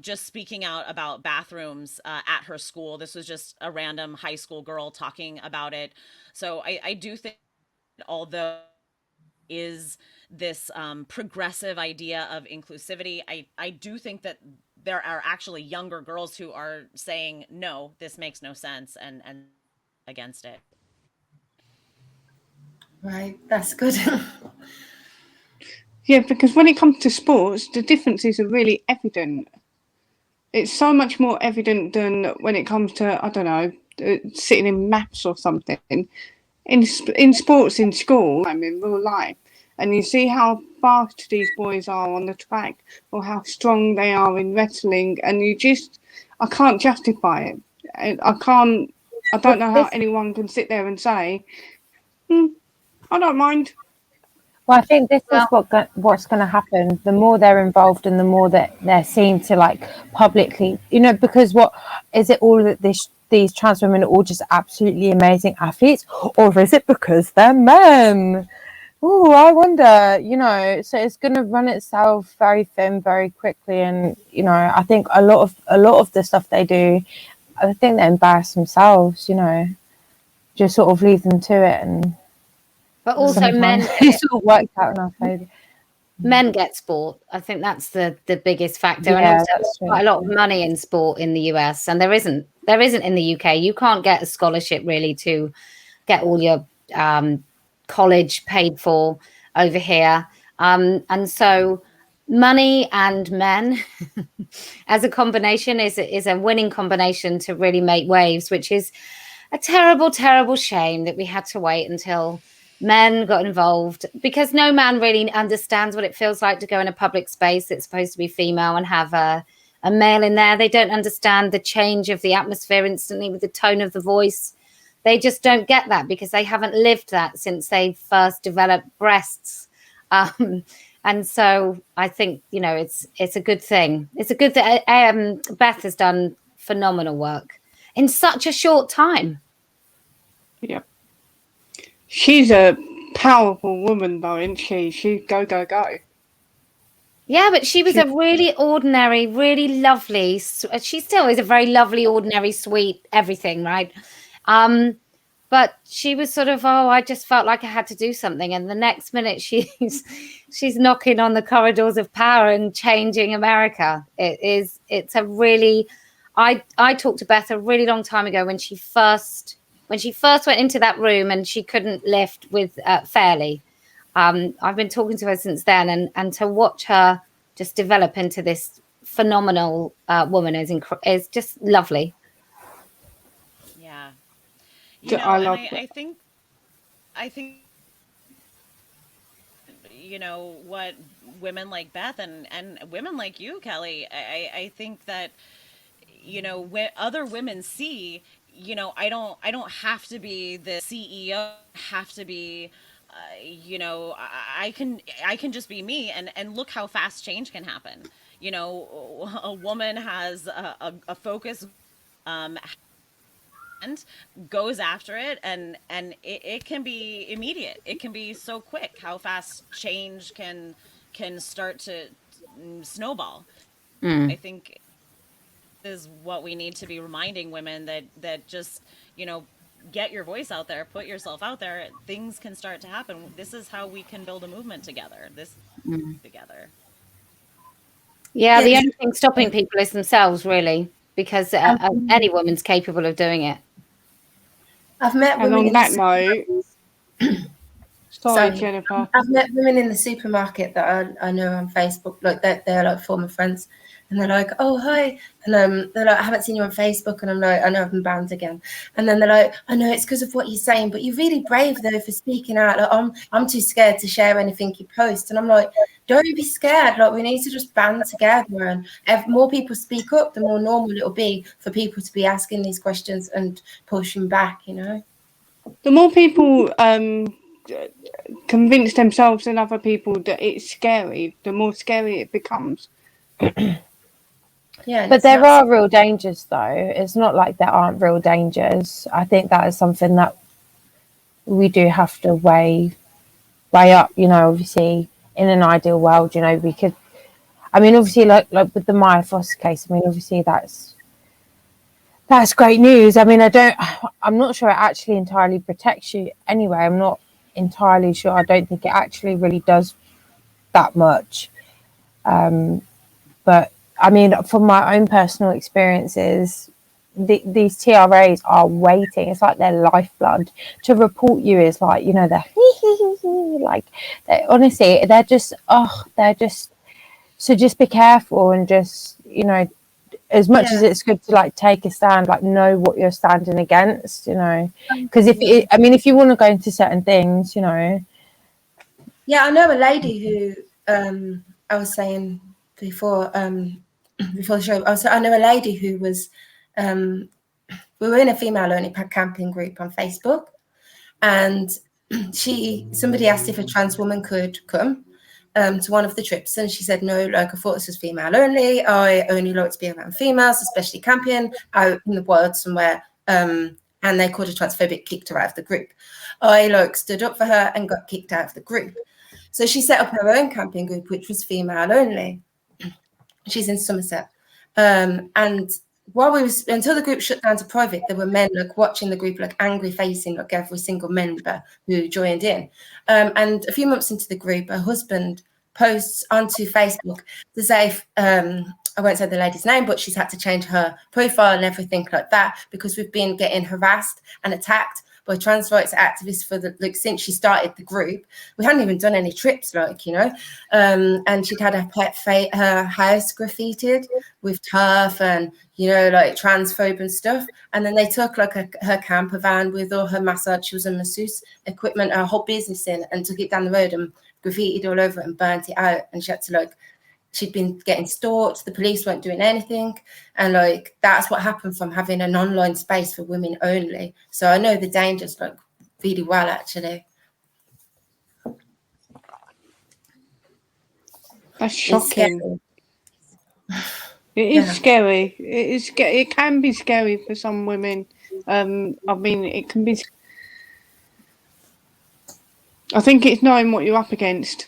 just speaking out about bathrooms at her school. This was just a random high school girl talking about it. So I do think, although is this progressive idea of inclusivity, I do think that there are actually younger girls who are saying, no, this makes no sense, and against it. right, that's good. Yeah, because when it comes to sports, the differences are really evident. It's so much more evident than when it comes to, I don't know, sitting in maths or something. In sports in school, I mean, real life, and you see how fast these boys are on the track or how strong they are in wrestling, and I can't justify it. I don't know how anyone can sit there and say, I don't mind. Well, I think this is Well, what's going to happen. The more they're involved, and the more that they're seen to like publicly, because what is it? All that these trans women are all just absolutely amazing athletes, or is it because they're men? Oh, I wonder. So it's going to run itself very thin, very quickly, and I think a lot of the stuff they do, I think they embarrass themselves. Just sort of leave them to it, and but also sometimes it sort of works out in our favour. men get sport. I think that's the biggest factor, and Yeah, also that's there's true. quite a lot of money in sport in the US, and there isn't in the UK. You can't get a scholarship really to get all your college paid for over here, and so money and men as a combination is a winning combination to really make waves, which is a terrible, terrible shame that we had to wait until men got involved, because no man really understands what it feels like to go in a public space that's supposed to be female and have a male in there. They don't understand the change of the atmosphere instantly with the tone of the voice. They just don't get that because they haven't lived that since they first developed breasts. And so I think, it's a good thing. It's a good thing. Beth has done phenomenal work in such a short time. Yeah. She's a powerful woman, though, isn't she? She go. Yeah, but she was a really ordinary, really lovely. She still is a very lovely, ordinary, sweet everything, right? But she was sort of, I just felt like I had to do something, and the next minute she's knocking on the corridors of power and changing America. It's a really, I talked to Beth a really long time ago when she first went into that room and she couldn't lift with Fairly. I've been talking to her since then, and to watch her just develop into this phenomenal woman is just lovely. Yeah, I and love I think what women like Beth and women like you, Kelly, I think that when other women see, I don't have to be the CEO, have to be I can just be me, and look how fast change can happen. A woman has a focus, and goes after it, and it can be immediate. It can be so quick how fast change can start to snowball. I think is what we need to be reminding women, that just, get your voice out there, put yourself out there. Things can start to happen. This is how we can build a movement together. Together. Yeah, Yeah, the 'cause- only thing stopping people is themselves, really, because any woman's capable of doing it. I've met And women on in that the note, sorry, Jennifer. I've met women in the supermarket that I know on Facebook, like they're like former friends, and they're like, "Oh, hi," and they're like, "I haven't seen you on Facebook," and I'm like, "I know I've been banned again," and then they're like, "I know it's because of what you're saying, but you're really brave though for speaking out. Like, I'm too scared to share anything you post," and I'm like, "Don't be scared. Like, we need to just band together, and if more people speak up, the more normal it'll be for people to be asking these questions and pushing back, you know." The more people convince themselves and other people that it's scary, the more scary it becomes. Yeah, But there are real dangers, though. It's not like there aren't real dangers. I think that is something that we do have to weigh up. Obviously, in an ideal world, we could. I mean, obviously, like with the Maya Foster case. I mean, obviously, that's great news. I mean, I'm not sure it actually entirely protects you anyway. I'm not entirely sure. I don't think it actually really does that much. But I mean, from my own personal experiences, these TRAs are waiting. It's like their lifeblood to report you. Is like, they're like, honestly, they're just so just be careful and just, as much as it's good to like take a stand, like know what you're standing against, because if you want to go into certain things, Yeah, I know a lady who I was saying before before the show. I know a lady who was we were in a female only camping group on Facebook, and somebody asked if a trans woman could come to one of the trips, and she said no. Like, I thought this was female only. I only like to be around females, especially camping out in the wild somewhere. And they called her transphobic, kicked her out of the group. I stood up for her and got kicked out of the group. So she set up her own camping group, which was female only. She's in Somerset. And until the group shut down to private, there were men watching the group, angry facing every single member who joined in. And a few months into the group, her husband posts onto Facebook to say, I won't say the lady's name, but she's had to change her profile and everything like that because we've been getting harassed and attacked by trans rights activists since she started the group. We hadn't even done any trips, and she'd had her house graffitied with turf and transphobe and stuff. And then they took her camper van with all her massages and masseuse equipment, her whole business in, and took it down the road and graffitied all over it and burnt it out. And she had to she'd been getting stalked, the police weren't doing anything, and that's what happened from having an online space for women only. So I know the dangers really well, actually. That's shocking. It is scary. It can be scary for some women. I mean, it can be. I think it's knowing what you're up against.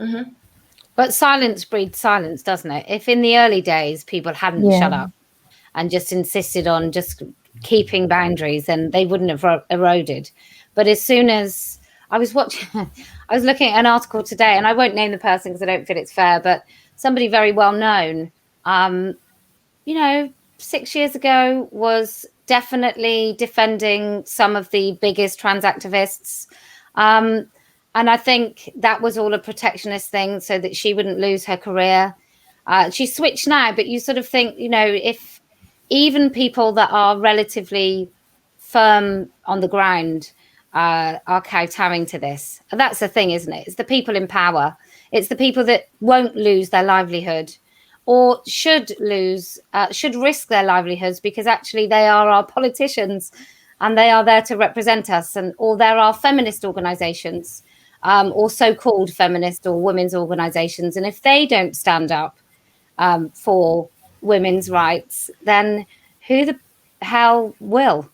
Mm-hmm. But silence breeds silence, doesn't it? If in the early days people hadn't shut up and just insisted on just keeping boundaries, then they wouldn't have eroded. But as soon as I was looking at an article today, and I won't name the person because I don't feel it's fair, but somebody very well known, 6 years ago was definitely defending some of the biggest trans activists. And I think that was all a protectionist thing so that she wouldn't lose her career. She switched now, but you sort of think, if even people that are relatively firm on the ground are kowtowing to this. And that's the thing, isn't it? It's the people in power. It's the people that won't lose their livelihood or should risk their livelihoods because actually they are our politicians and they are there to represent us. Or there are feminist organizations or so-called feminist or women's organizations. And if they don't stand up for women's rights, then who the hell will?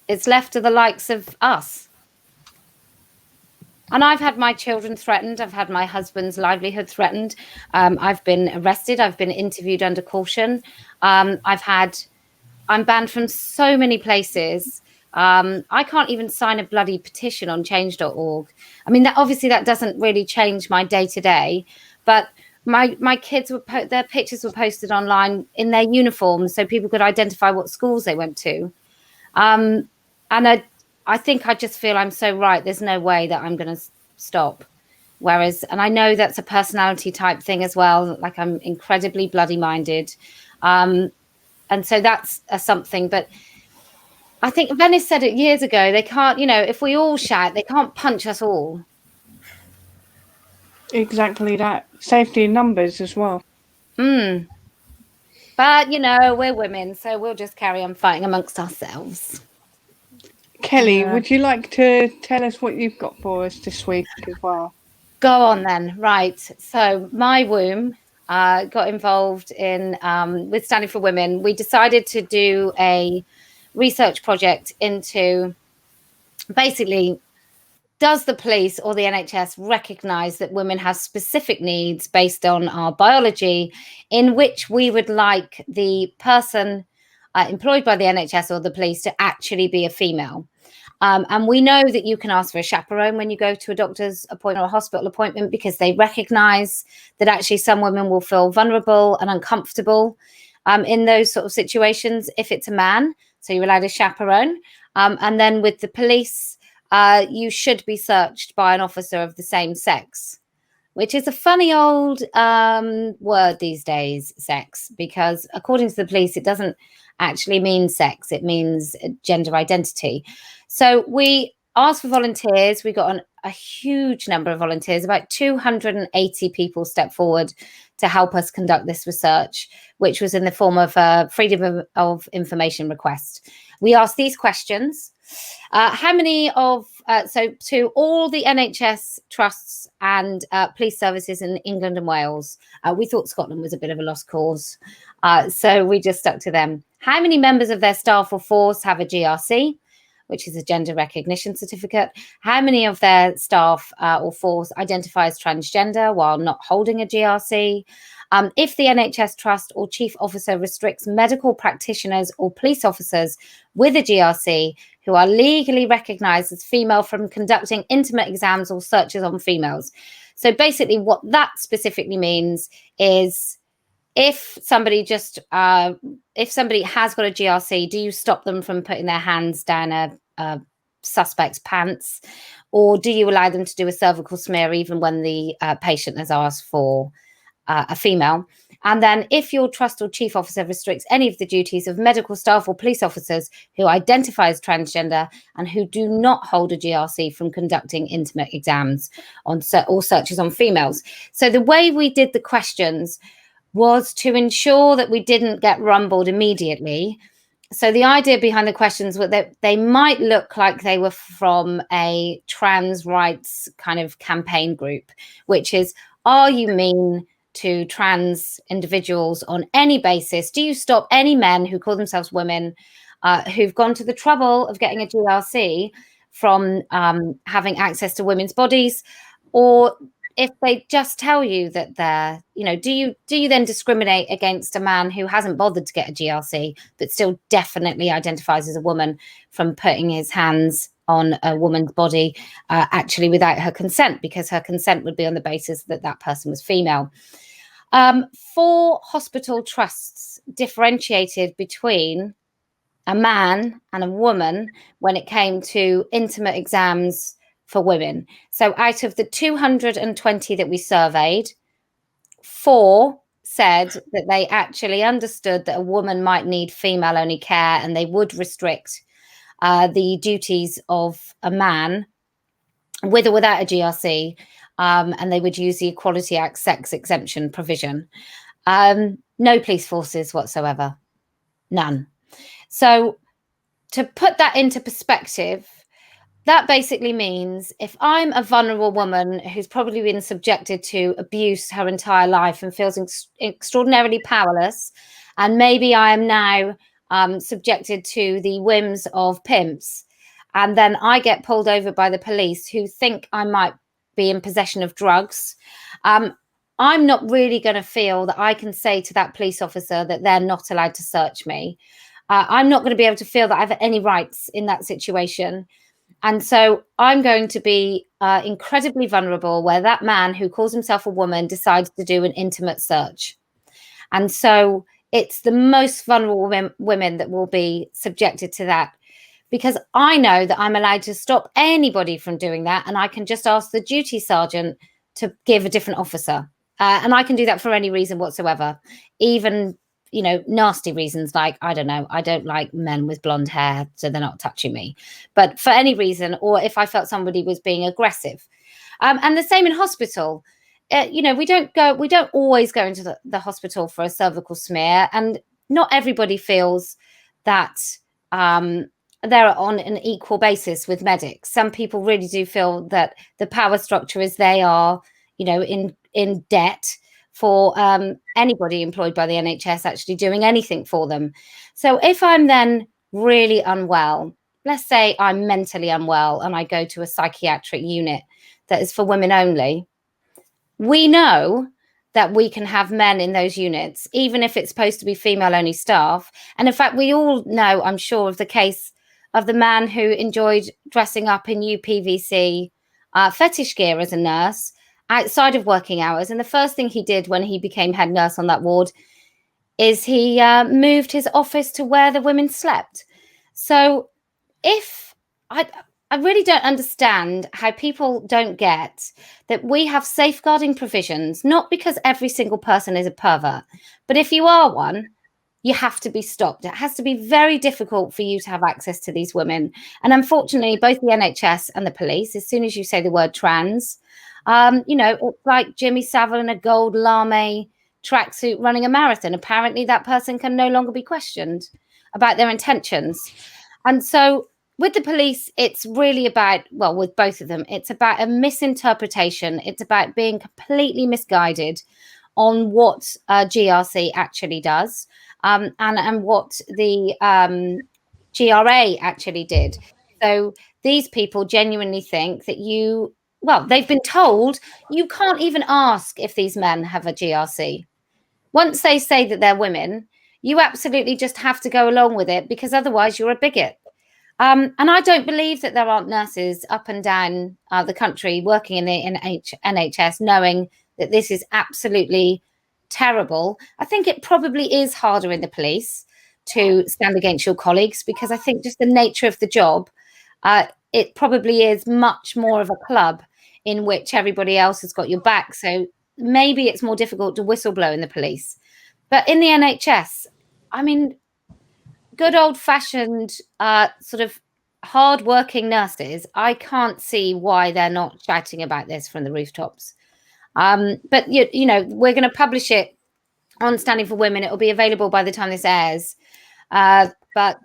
It's left to the likes of us. And I've had my children threatened. I've had my husband's livelihood threatened. I've been arrested. I've been interviewed under caution. I'm banned from so many places. I can't even sign a bloody petition on change.org. I mean, that doesn't really change my day to day, but my kids their pictures were posted online in their uniforms so people could identify what schools they went to. And I think I just feel I'm so right. There's no way that I'm going to stop. Whereas, and I know that's a personality type thing as well. Like, I'm incredibly bloody minded. And so that's something. But I think Venice said it years ago. They can't, if we all shout, they can't punch us all. Exactly that. Safety in numbers as well. But, we're women, so we'll just carry on fighting amongst ourselves. Kelly, Yeah. would you like to tell us what you've got for us this week as well? Go on then. Right. So my womb got involved in with Standing for Women. We decided to do a research project into basically, does the police or the NHS recognise that women have specific needs based on our biology, in which we would like the person employed by the NHS or the police to actually be a female? And we know that you can ask for a chaperone when you go to a doctor's appointment or a hospital appointment, because they recognise that actually some women will feel vulnerable and uncomfortable in those sort of situations if it's a man. So you're allowed a chaperone. And then with the police, you should be searched by an officer of the same sex, which is a funny old word these days, sex, because according to the police, it doesn't actually mean sex. It means gender identity. So we asked for volunteers. We got a huge number of volunteers. About 280 people stepped forward to help us conduct this research, which was in the form of a freedom of information request. We asked these questions. How many of, so to all the NHS trusts and police services in England and Wales, we thought Scotland was a bit of a lost cause. So we just stuck to them. How many members of their staff or force have a GRC, which is a gender recognition certificate? How many of their staff or force identify as transgender while not holding a GRC? If the NHS trust or chief officer restricts medical practitioners or police officers with a GRC who are legally recognised as female from conducting intimate exams or searches on females. So basically what that specifically means is, if somebody has got a GRC, do you stop them from putting their hands down a suspect's pants, or do you allow them to do a cervical smear even when the patient has asked for a female? And then if your trust or chief officer restricts any of the duties of medical staff or police officers who identify as transgender and who do not hold a GRC from conducting intimate exams on or searches on females. So the way we did the questions was to ensure that we didn't get rumbled immediately. So the idea behind the questions was that they might look like they were from a trans rights kind of campaign group, which is, are you mean to trans individuals on any basis? Do you stop any men who call themselves women who've gone to the trouble of getting a GRC from having access to women's bodies? Or if they just tell you that they're, do you then discriminate against a man who hasn't bothered to get a GRC but still definitely identifies as a woman from putting his hands on a woman's body actually without her consent, because her consent would be on the basis that that person was female? 4 hospital trusts differentiated between a man and a woman when it came to intimate exams for women. So out of the 220 that we surveyed, 4 said that they actually understood that a woman might need female only care, and they would restrict the duties of a man with or without a GRC, and they would use the Equality Act sex exemption provision. No police forces whatsoever, none. So to put that into perspective, that basically means if I'm a vulnerable woman who's probably been subjected to abuse her entire life and feels extraordinarily powerless, and maybe I am now subjected to the whims of pimps, and then I get pulled over by the police who think I might be in possession of drugs, I'm not really going to feel that I can say to that police officer that they're not allowed to search me. I'm not going to be able to feel that I have any rights in that situation. And so I'm going to be incredibly vulnerable where that man who calls himself a woman decides to do an intimate search. And so it's the most vulnerable women that will be subjected to that, because I know that I'm allowed to stop anybody from doing that. And I can just ask the duty sergeant to give a different officer. And I can do that for any reason whatsoever, even, you know, nasty reasons like, I don't know, I don't like men with blonde hair, so they're not touching me. But for any reason, or if I felt somebody was being aggressive. And the same in hospital. You know, we don't always go into the hospital for a cervical smear, and not everybody feels that they're on an equal basis with medics. Some people really do feel that the power structure is they are, you know, in debt for anybody employed by the NHS actually doing anything for them. So if I'm then really unwell, let's say I'm mentally unwell and I go to a psychiatric unit that is for women only, we know that we can have men in those units, even if it's supposed to be female only staff. And in fact, we all know, I'm sure, of the case of the man who enjoyed dressing up in UPVC fetish gear as a nurse outside of working hours. And the first thing he did when he became head nurse on that ward is he moved his office to where the women slept. So if I really don't understand how people don't get that we have safeguarding provisions, not because every single person is a pervert, but if you are one, you have to be stopped. It has to be very difficult for you to have access to these women. And unfortunately, both the NHS and the police, as soon as you say the word trans, you know, it's like Jimmy Savile in a gold lame tracksuit running a marathon. Apparently that person can no longer be questioned about their intentions. And so with the police, it's really about, well, with both of them, it's about a misinterpretation. It's about being completely misguided on what GRC actually does, and what the GRA actually did. So these people genuinely think that they've been told you can't even ask if these men have a GRC. Once they say that they're women, you absolutely just have to go along with it, because otherwise you're a bigot. And I don't believe that there aren't nurses up and down the country working in the NHS knowing that this is absolutely terrible. I think it probably is harder in the police to stand against your colleagues, because I think just the nature of the job, it probably is much more of a club in which everybody else has got your back. So maybe it's more difficult to whistleblow in the police. But in the NHS, I mean, good old-fashioned sort of hard-working nurses, I can't see why they're not shouting about this from the rooftops. But you know, we're going to publish it on Standing for Women. It will be available by the time this airs. But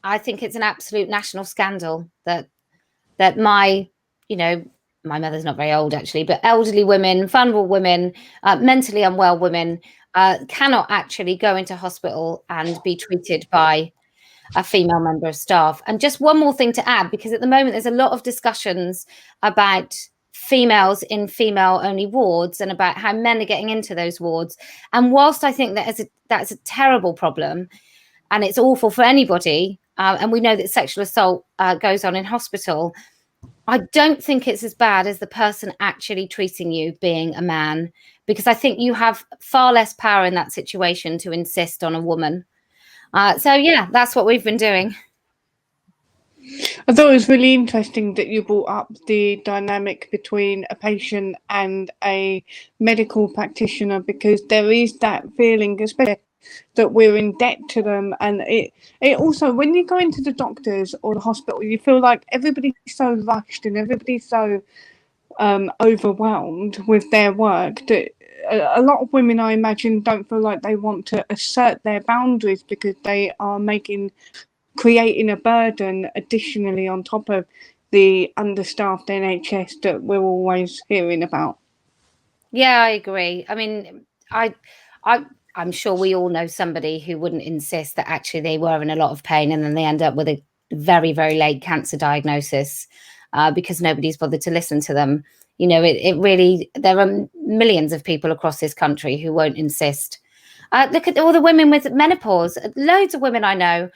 I think it's an absolute national scandal that my, you know, my mother's not very old actually, but elderly women, vulnerable women, mentally unwell women cannot actually go into hospital and be treated by a female member of staff. And just one more thing to add, because at the moment there's a lot of discussions about females in female only wards and about how men are getting into those wards. And whilst I think that's a terrible problem and it's awful for anybody, and we know that sexual assault goes on in hospital, I don't think it's as bad as the person actually treating you being a man, because I think you have far less power in that situation to insist on a woman. So yeah, that's what we've been doing. I thought it was really interesting that you brought up the dynamic between a patient and a medical practitioner, because there is that feeling, especially that we're in debt to them. And it also, when you go into the doctors or the hospital, you feel like everybody's so rushed and everybody's so overwhelmed with their work that a lot of women, I imagine, don't feel like they want to assert their boundaries because they are creating a burden additionally on top of the understaffed NHS that we're always hearing about. Yeah, I agree. I mean, I'm sure we all know somebody who wouldn't insist that actually they were in a lot of pain and then they end up with a very, very late cancer diagnosis because nobody's bothered to listen to them. You know, it really, there are millions of people across this country who won't insist. Look at all the women with menopause. Loads of women I know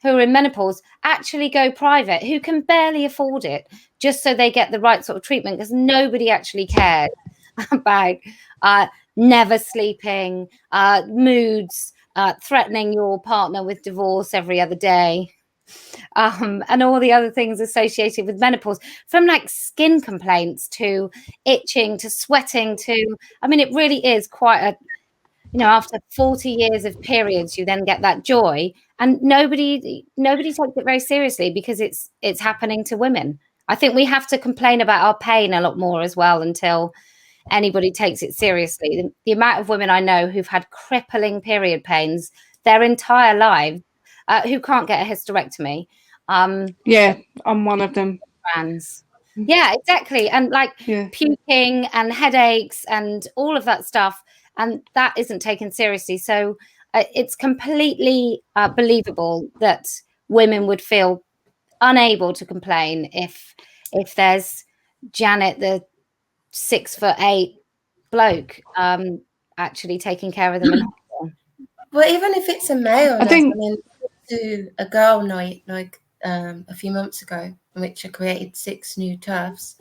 who are in menopause actually go private, who can barely afford it, just so they get the right sort of treatment, because nobody actually cares about never sleeping, moods, threatening your partner with divorce every other day. And all the other things associated with menopause, from like skin complaints to itching to sweating to, I mean, it really is quite a, you know, after 40 years of periods, you then get that joy, and nobody takes it very seriously because it's happening to women. I think we have to complain about our pain a lot more as well until anybody takes it seriously. The amount of women I know who've had crippling period pains their entire lives, who can't get a hysterectomy. Yeah, I'm one of them. Trans. Yeah, exactly. And like Yeah. puking and headaches and all of that stuff, and that isn't taken seriously. So it's completely believable that women would feel unable to complain if there's Janet, the 6'8" bloke, actually taking care of them in hospital. Well, even if it's a male nurse, think- I mean, to a girl night like a few months ago, in which I created 6 new turfs.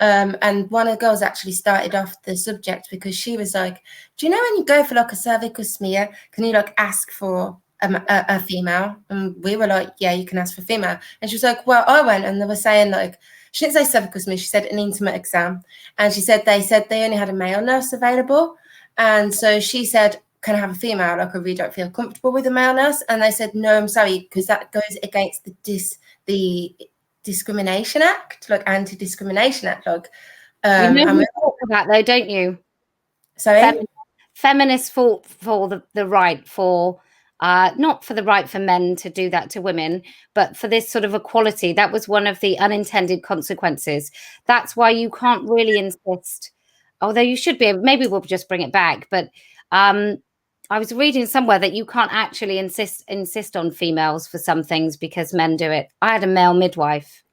And one of the girls actually started off the subject because she was like, do you know when you go for like a cervical smear, can you like ask for a female? And we were like, yeah, you can ask for female. And she was like, well, I went, and they were saying like, she didn't say cervical smear, she said an intimate exam. And she said they only had a male nurse available. And so she said, can I have a female? Like, I really don't feel comfortable with a male nurse. And they said, no, I'm sorry, because that goes against the Discrimination Act, like Anti-Discrimination Act. Like, you know who fought for that though, don't you? Sorry? Feminists fought for the right for not for the right for men to do that to women, but for this sort of equality. That was one of the unintended consequences. That's why you can't really insist, although you should be able, maybe we'll just bring it back, but I was reading somewhere that you can't actually insist on females for some things because men do it. I had a male midwife.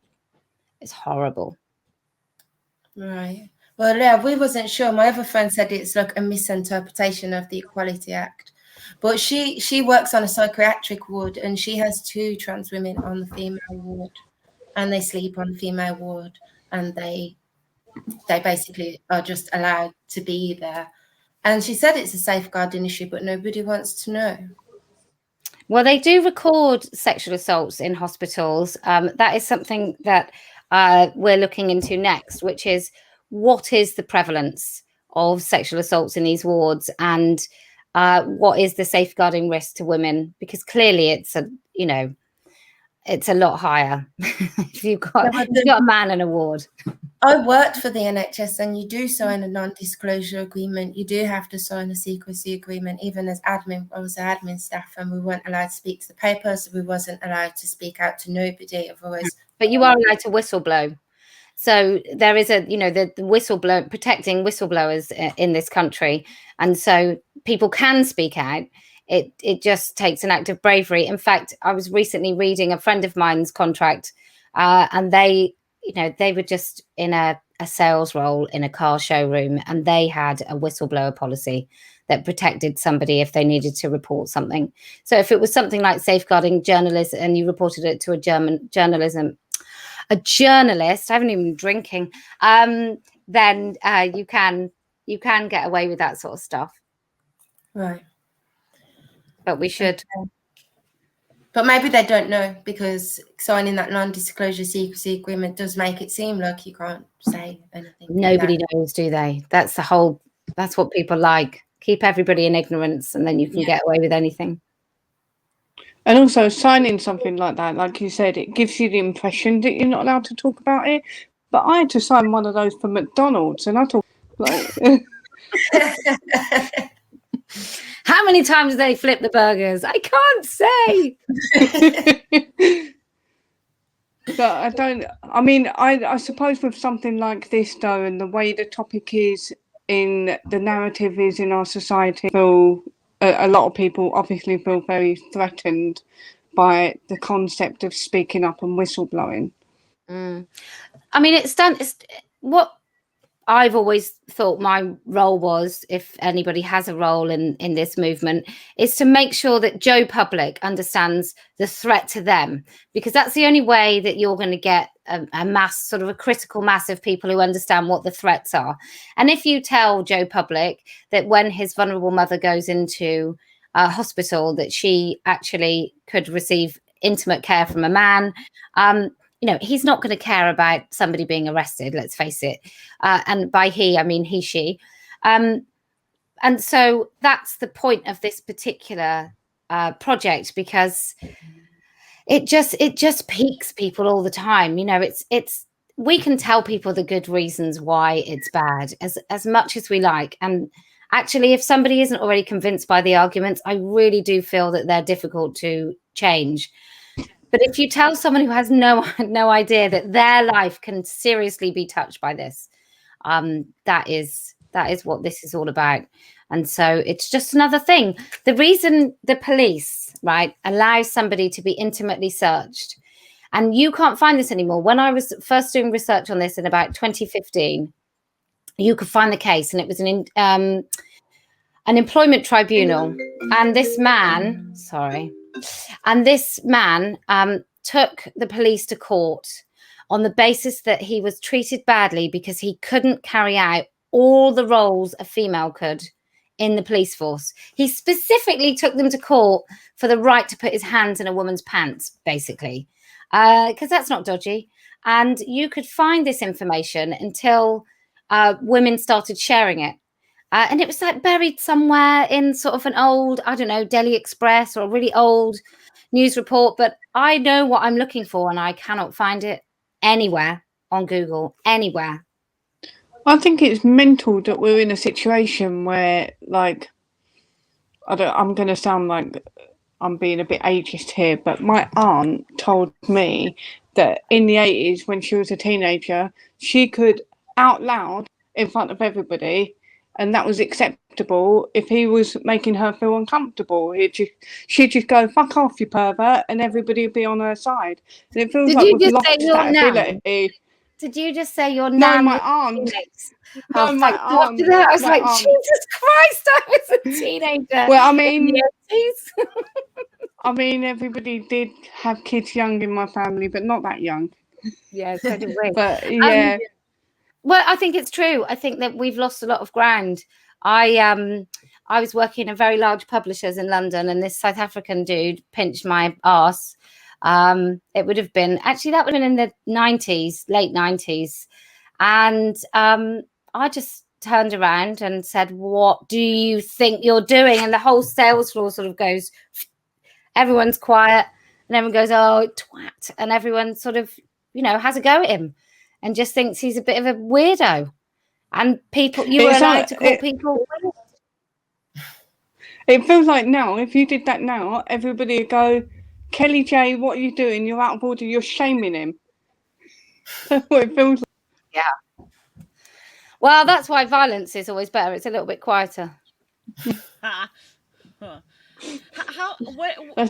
It's horrible. Right. Well, yeah, we wasn't sure. My other friend said it's like a misinterpretation of the Equality Act. But she works on a psychiatric ward, and she has 2 trans women on the female ward, and they sleep on the female ward, and they basically are just allowed to be there. And she said it's a safeguarding issue, but nobody wants to know. Well, they do record sexual assaults in hospitals. That is something that we're looking into next, which is what is the prevalence of sexual assaults in these wards, and what is the safeguarding risk to women? Because clearly it's a lot higher if you've got a man in a ward. I worked for the NHS, and you do sign a non-disclosure agreement. You do have to sign a secrecy agreement. Even as admin, I was an admin staff, and we weren't allowed to speak to the paper, so we wasn't allowed to speak out to nobody. Otherwise, but you are allowed to whistleblow. So there is the whistleblower, protecting whistleblowers in this country, and so people can speak out. It just takes an act of bravery. In fact, I was recently reading a friend of mine's contract, and they were just in a sales role in a car showroom, and they had a whistleblower policy that protected somebody if they needed to report something. So if it was something like safeguarding journalists and you reported it to a journalist, I haven't even been drinking, then you can get away with that sort of stuff. right. But we should. But maybe they don't know, because signing that non-disclosure secrecy agreement does make it seem like you can't say anything. Nobody knows, do they? That's what people like. Keep everybody in ignorance, and then you can get away with anything. And also signing something like that, like you said, it gives you the impression that you're not allowed to talk about it. But I had to sign one of those for McDonald's, and I thought, like, how many times they flip the burgers? I can't say. But I suppose with something like this, though, and the way the topic is in the narrative is in our society, a lot of people obviously feel very threatened by the concept of speaking up and whistleblowing. I mean, it's what I've always thought my role was, if anybody has a role in this movement, is to make sure that Joe Public understands the threat to them, because that's the only way that you're going to get a mass, sort of a critical mass of people who understand what the threats are. And if you tell Joe Public that when his vulnerable mother goes into a hospital that she actually could receive intimate care from a man, he's not going to care about somebody being arrested, let's face it. And by he, I mean he, she. And so that's the point of this particular project, because it just piques people all the time. We can tell people the good reasons why it's bad as much as we like. And actually, if somebody isn't already convinced by the arguments, I really do feel that they're difficult to change. But if you tell someone who has no idea that their life can seriously be touched by this, that is what this is all about. And so it's just another thing. The reason the police, right, allows somebody to be intimately searched, and you can't find this anymore. When I was first doing research on this in about 2015, you could find the case, and it was an employment tribunal. And this man, took the police to court on the basis that he was treated badly because he couldn't carry out all the roles a female could in the police force. He specifically took them to court for the right to put his hands in a woman's pants, basically, because that's not dodgy. And you could find this information until women started sharing it. And it was like buried somewhere in sort of an old, I don't know, Daily Express or a really old news report. But I know what I'm looking for, and I cannot find it anywhere on Google, anywhere. I think it's mental that we're in a situation where, like, I'm going to sound like I'm being a bit ageist here, but my aunt told me that in the 80s, when she was a teenager, she could out loud in front of everybody, and that was acceptable. If he was making her feel uncomfortable, she'd just go, "Fuck off, you pervert," and everybody would be on her side. And it feels like we've lost that ability. Did you just say your nan? No, my aunt. No, my aunt. After that, I was like, aunt. Jesus Christ, I was a teenager. Well, I mean, everybody did have kids young in my family, but not that young. Yeah, so did we. But yeah. Well, I think it's true. I think that we've lost a lot of ground. I was working in very large publishers in London, and this South African dude pinched my arse. It would have been in the 90s, late 90s. And I just turned around and said, "What do you think you're doing?" And the whole sales floor sort of goes, everyone's quiet, and everyone goes, "Oh, twat." And everyone sort of, has a go at him and just thinks he's a bit of a weirdo. And people, you were allowed to call people. It feels like now, if you did that now, everybody would go, "Kelly J, what are you doing? You're out of order. You're shaming him." That's what it feels like. Yeah. Well, that's why violence is always better. It's a little bit quieter. That's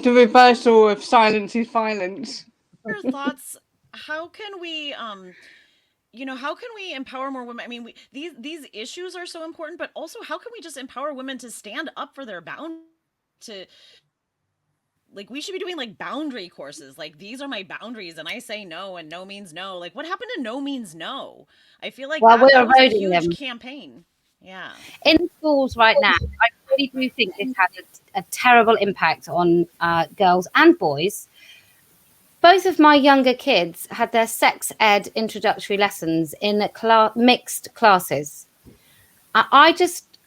the reversal of silence is violence. Your thoughts? How can we, how can we empower more women? I mean, these issues are so important, but also how can we just empower women to stand up for their boundaries? Like, we should be doing like boundary courses. Like, these are my boundaries, and I say no, and no means no. Like, what happened to no means no? I feel like that was a huge campaign. Yeah. In schools right now, I really do think this had a terrible impact on girls and boys. Both of my younger kids had their sex ed introductory lessons in mixed classes.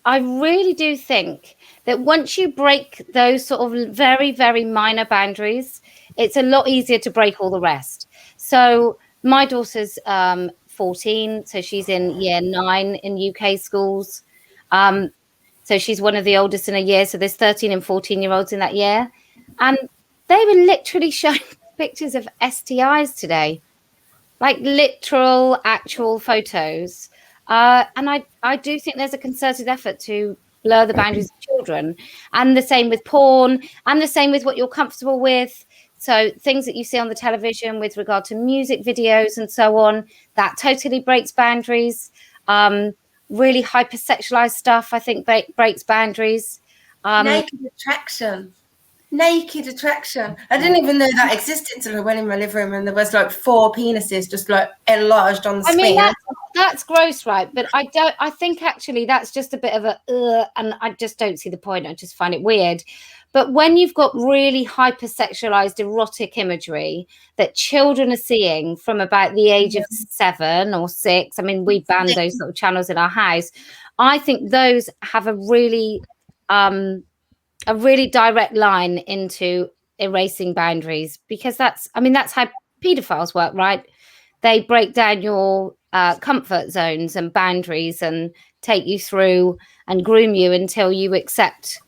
I really do think that once you break those sort of very, very minor boundaries, it's a lot easier to break all the rest. So my daughter's 14, so she's in year 9 in UK schools. So she's one of the oldest in a year. So there's 13 and 14-year-olds in that year. And they were literally showing pictures of STIs today, like literal, actual photos. And I do think there's a concerted effort to blur the boundaries of children, and the same with porn, and the same with what you're comfortable with. So things that you see on the television with regard to music videos and so on, that totally breaks boundaries. Really hypersexualized stuff, I think, breaks boundaries. Naked attraction. Naked attraction. I didn't even know that existed till I went in my living room and there was like 4 penises just like enlarged on the I mean, screen. that's gross, right? But I think actually that's just a bit of and I just don't see the point. I just find it weird. But when you've got really hypersexualized erotic imagery that children are seeing from about the age of 7 or 6, I mean, we banned those sort of channels in our house. I think those have a really direct line into erasing boundaries, because that's how pedophiles work, right? They break down your comfort zones and boundaries and take you through and groom you until you accept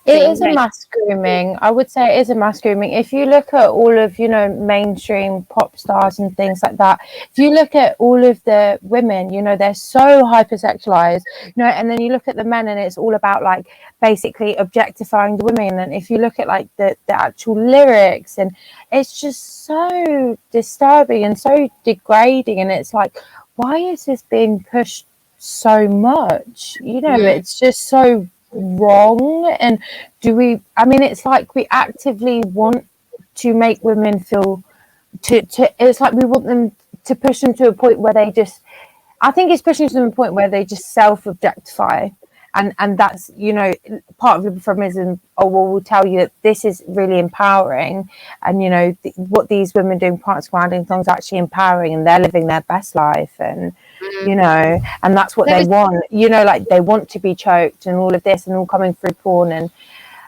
it is a mass grooming. I would say it is a mass grooming. If you look at all of, mainstream pop stars and things like that, if you look at all of the women, they're so hypersexualized, and then you look at the men and it's all about like basically objectifying the women. And if you look at like the actual lyrics, and it's just so disturbing and so degrading. And it's like, why is this being pushed so much? It's just so wrong. And it's like we actively want to make women feel it's like we want them to push them to a point where they just, I think it's pushing them to a point where they just self-objectify, and that's part of the feminism. We'll tell you that this is really empowering, and what these women doing prance grounding things is actually empowering, and they're living their best life, and and that's what they want, like they want to be choked and all of this and all coming through porn. And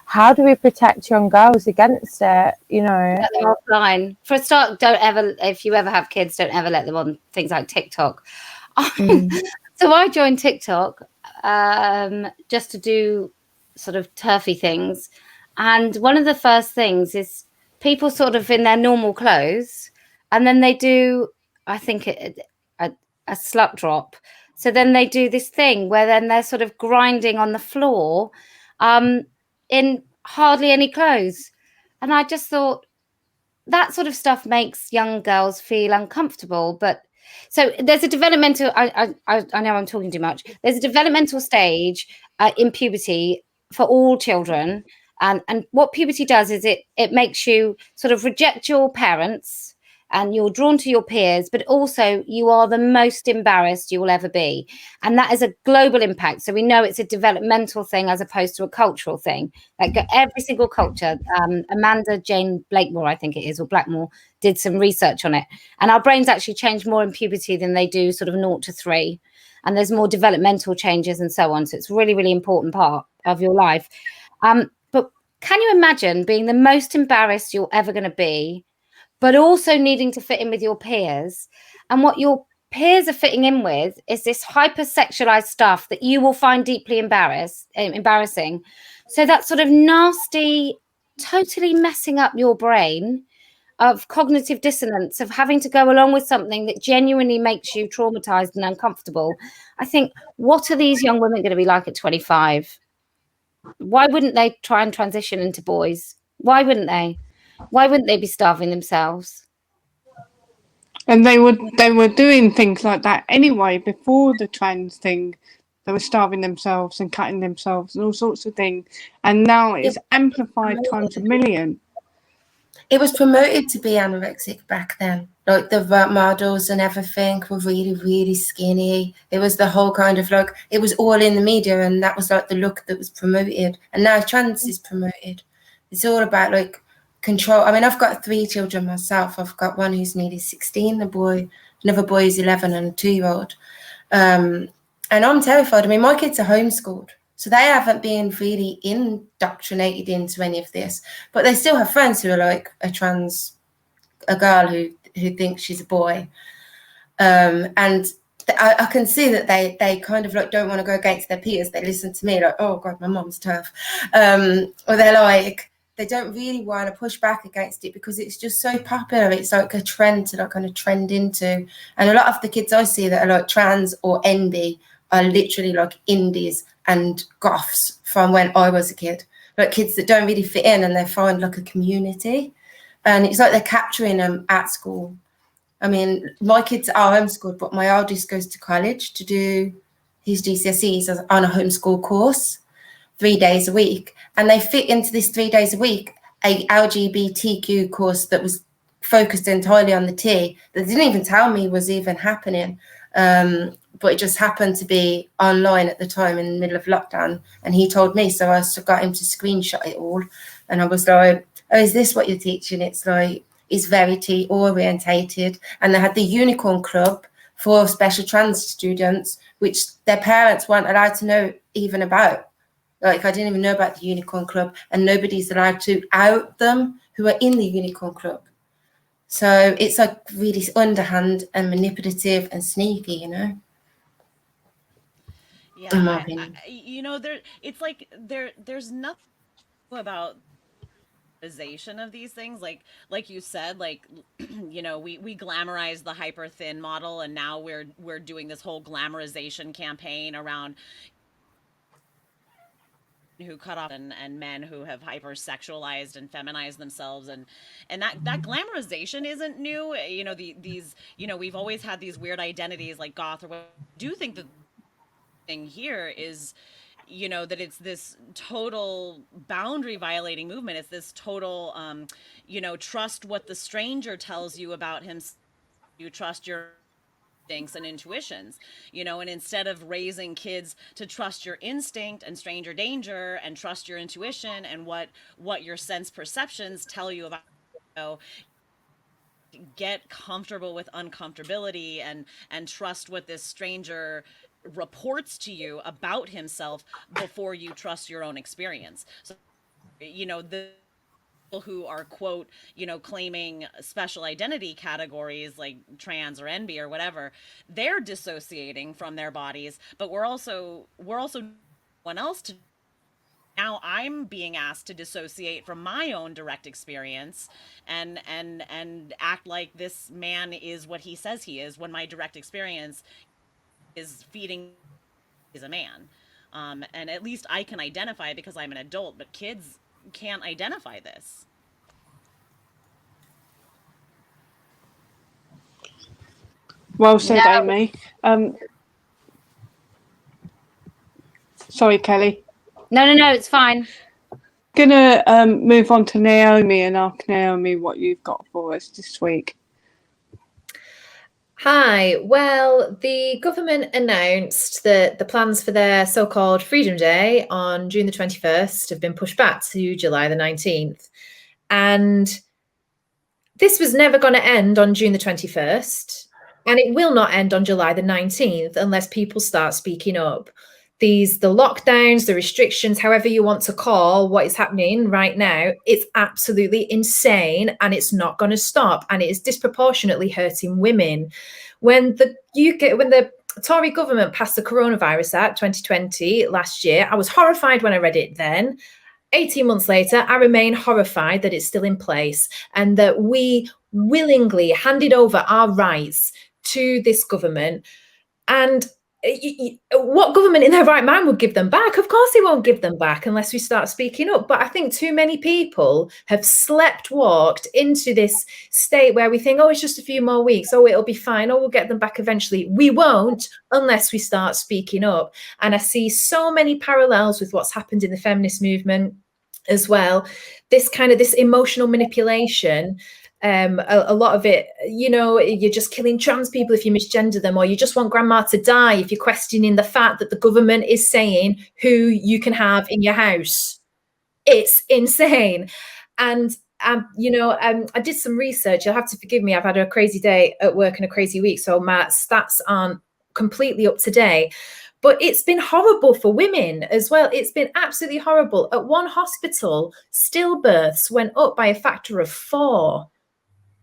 how do we protect young girls against it? Offline. For a start, if you ever have kids, don't ever let them on things like TikTok. So I joined TikTok just to do sort of turfy things, and one of the first things is people sort of in their normal clothes, and then they do, I think, a slut drop. So then they do this thing where then they're sort of grinding on the floor in hardly any clothes. And I just thought that sort of stuff makes young girls feel uncomfortable. But so there's a developmental, I know I'm talking too much. There's a developmental stage in puberty for all children. And what puberty does is it makes you sort of reject your parents, and you're drawn to your peers, but also you are the most embarrassed you will ever be. And that is a global impact. So we know it's a developmental thing as opposed to a cultural thing. Like every single culture, Amanda Jane Blakemore, I think it is, or Blackmore, did some research on it. And our brains actually change more in puberty than they do sort of 0 to 3. And there's more developmental changes and so on. So it's a really, really important part of your life. But can you imagine being the most embarrassed you're ever going to be, but also needing to fit in with your peers? And what your peers are fitting in with is this hypersexualized stuff that you will find deeply embarrassing. So that sort of nasty, totally messing up your brain of cognitive dissonance, of having to go along with something that genuinely makes you traumatized and uncomfortable. I think, what are these young women going to be like at 25? Why wouldn't they try and transition into boys? Why wouldn't they? Why wouldn't they be starving themselves? And they were doing things like that anyway before the trans thing. They were starving themselves and cutting themselves and all sorts of things. And now it's amplified times a million. It was promoted to be anorexic back then. Like the models and everything were really, really skinny. It was the whole kind of like, it was all in the media, and that was like the look that was promoted. And now trans is promoted. It's all about like control. I mean, I've got 3 children myself. I've got one who's nearly 16, another boy is 11, and a 2-year-old. And I'm terrified. I mean, my kids are homeschooled, so they haven't been really indoctrinated into any of this, but they still have friends who are like a girl who thinks she's a boy. And I can see that they kind of like don't want to go against their peers. They listen to me like, oh God, my mom's tough. Or they're like, they don't really want to push back against it because it's just so popular. It's like a trend to like kind of trend into. And a lot of the kids I see that are like trans or NB are literally like indies and goths from when I was a kid. like kids that don't really fit in, and they find like a community, and it's like they're capturing them at school. I mean, my kids are homeschooled, but my eldest goes to college to do his GCSEs on a homeschool course 3 days a week, and they fit into this 3 days a week a LGBTQ course that was focused entirely on the T, that they didn't even tell me was even happening, but it just happened to be online at the time in the middle of lockdown, and he told me, so I got him to screenshot it all, and I was like, oh, is this what you're teaching? It's like, it's very T orientated. And they had the Unicorn Club for special trans students, which their parents weren't allowed to know even about. Like, I didn't even know about the Unicorn Club, and nobody's allowed to out them who are in the Unicorn Club. So it's like really underhand and manipulative and sneaky, you know. Yeah, you know, it's like there's nothing about of these things, like you said, like you know, we glamorize the hyper thin model, and now we're doing this whole glamorization campaign around who cut off and men who have hypersexualized and feminized themselves, and that glamorization isn't new. You know, these, you know, we've always had these weird identities like goth or what. I do think that thing here is, you know, that it's this total boundary violating movement. It's this total you know, trust what the stranger tells you about him. You trust your instincts and intuitions, you know, and instead of raising kids to trust your instinct and stranger danger and trust your intuition and what your sense perceptions tell you about, you know, get comfortable with uncomfortability and trust what this stranger reports to you about himself before you trust your own experience. So, you know, the who are, quote, you know, claiming special identity categories like trans or NB or whatever, they're dissociating from their bodies, but we're also one else to. Now I'm being asked to dissociate from my own direct experience and act like this man is what he says he is, when my direct experience is feeding is a man. And at least I can identify it because I'm an adult, but kids can't identify this. Well said, Amy. Sorry, Kelly. No, it's fine. Gonna move on to Naomi and ask Naomi what you've got for us this week. Hi. Well, the government announced that the plans for their so-called Freedom Day on June the 21st have been pushed back to July the 19th. And this was never going to end on June the 21st. And it will not end on July the 19th unless people start speaking up. The lockdowns, the restrictions, however you want to call what is happening right now, it's absolutely insane, and it's not going to stop, and it is disproportionately hurting women. When the Tory government passed the Coronavirus Act 2020 last year, I was horrified when I read it then. 18 months later, I remain horrified that it's still in place and that we willingly handed over our rights to this government. And what government in their right mind would give them back? Of course they won't give them back unless we start speaking up. But I think too many people have walked into this state where we think, oh, it's just a few more weeks. Oh, it'll be fine. Oh, we'll get them back eventually. We won't unless we start speaking up. And I see so many parallels with what's happened in the feminist movement as well. This emotional manipulation. A lot of it, you know, you're just killing trans people if you misgender them, or you just want grandma to die if you're questioning the fact that the government is saying who you can have in your house. It's insane. And you know, I did some research. You'll have to forgive me. I've had a crazy day at work and a crazy week, so my stats aren't completely up to date. But it's been horrible for women as well. It's been absolutely horrible. At one hospital, stillbirths went up by a factor of 4.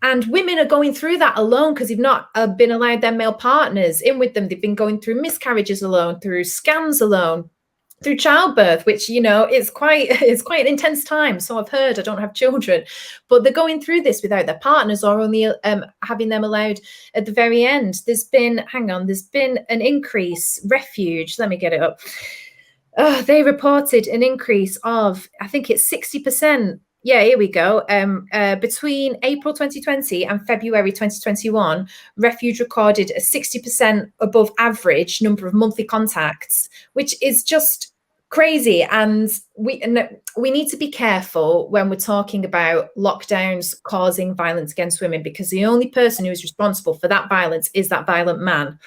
And women are going through that alone because they've not been allowed their male partners in with them. They've been going through miscarriages alone, through scans alone, through childbirth, which, you know, it's quite an intense time. So I've heard. I don't have children, but they're going through this without their partners, or only having them allowed at the very end. There's been an increase. Refuge. Let me get it up. They reported an increase of, I think it's 60%. Yeah, here we go. Between April 2020 and February 2021, Refuge recorded a 60% above average number of monthly contacts, which is just crazy. And we need to be careful when we're talking about lockdowns causing violence against women, because the only person who is responsible for that violence is that violent man.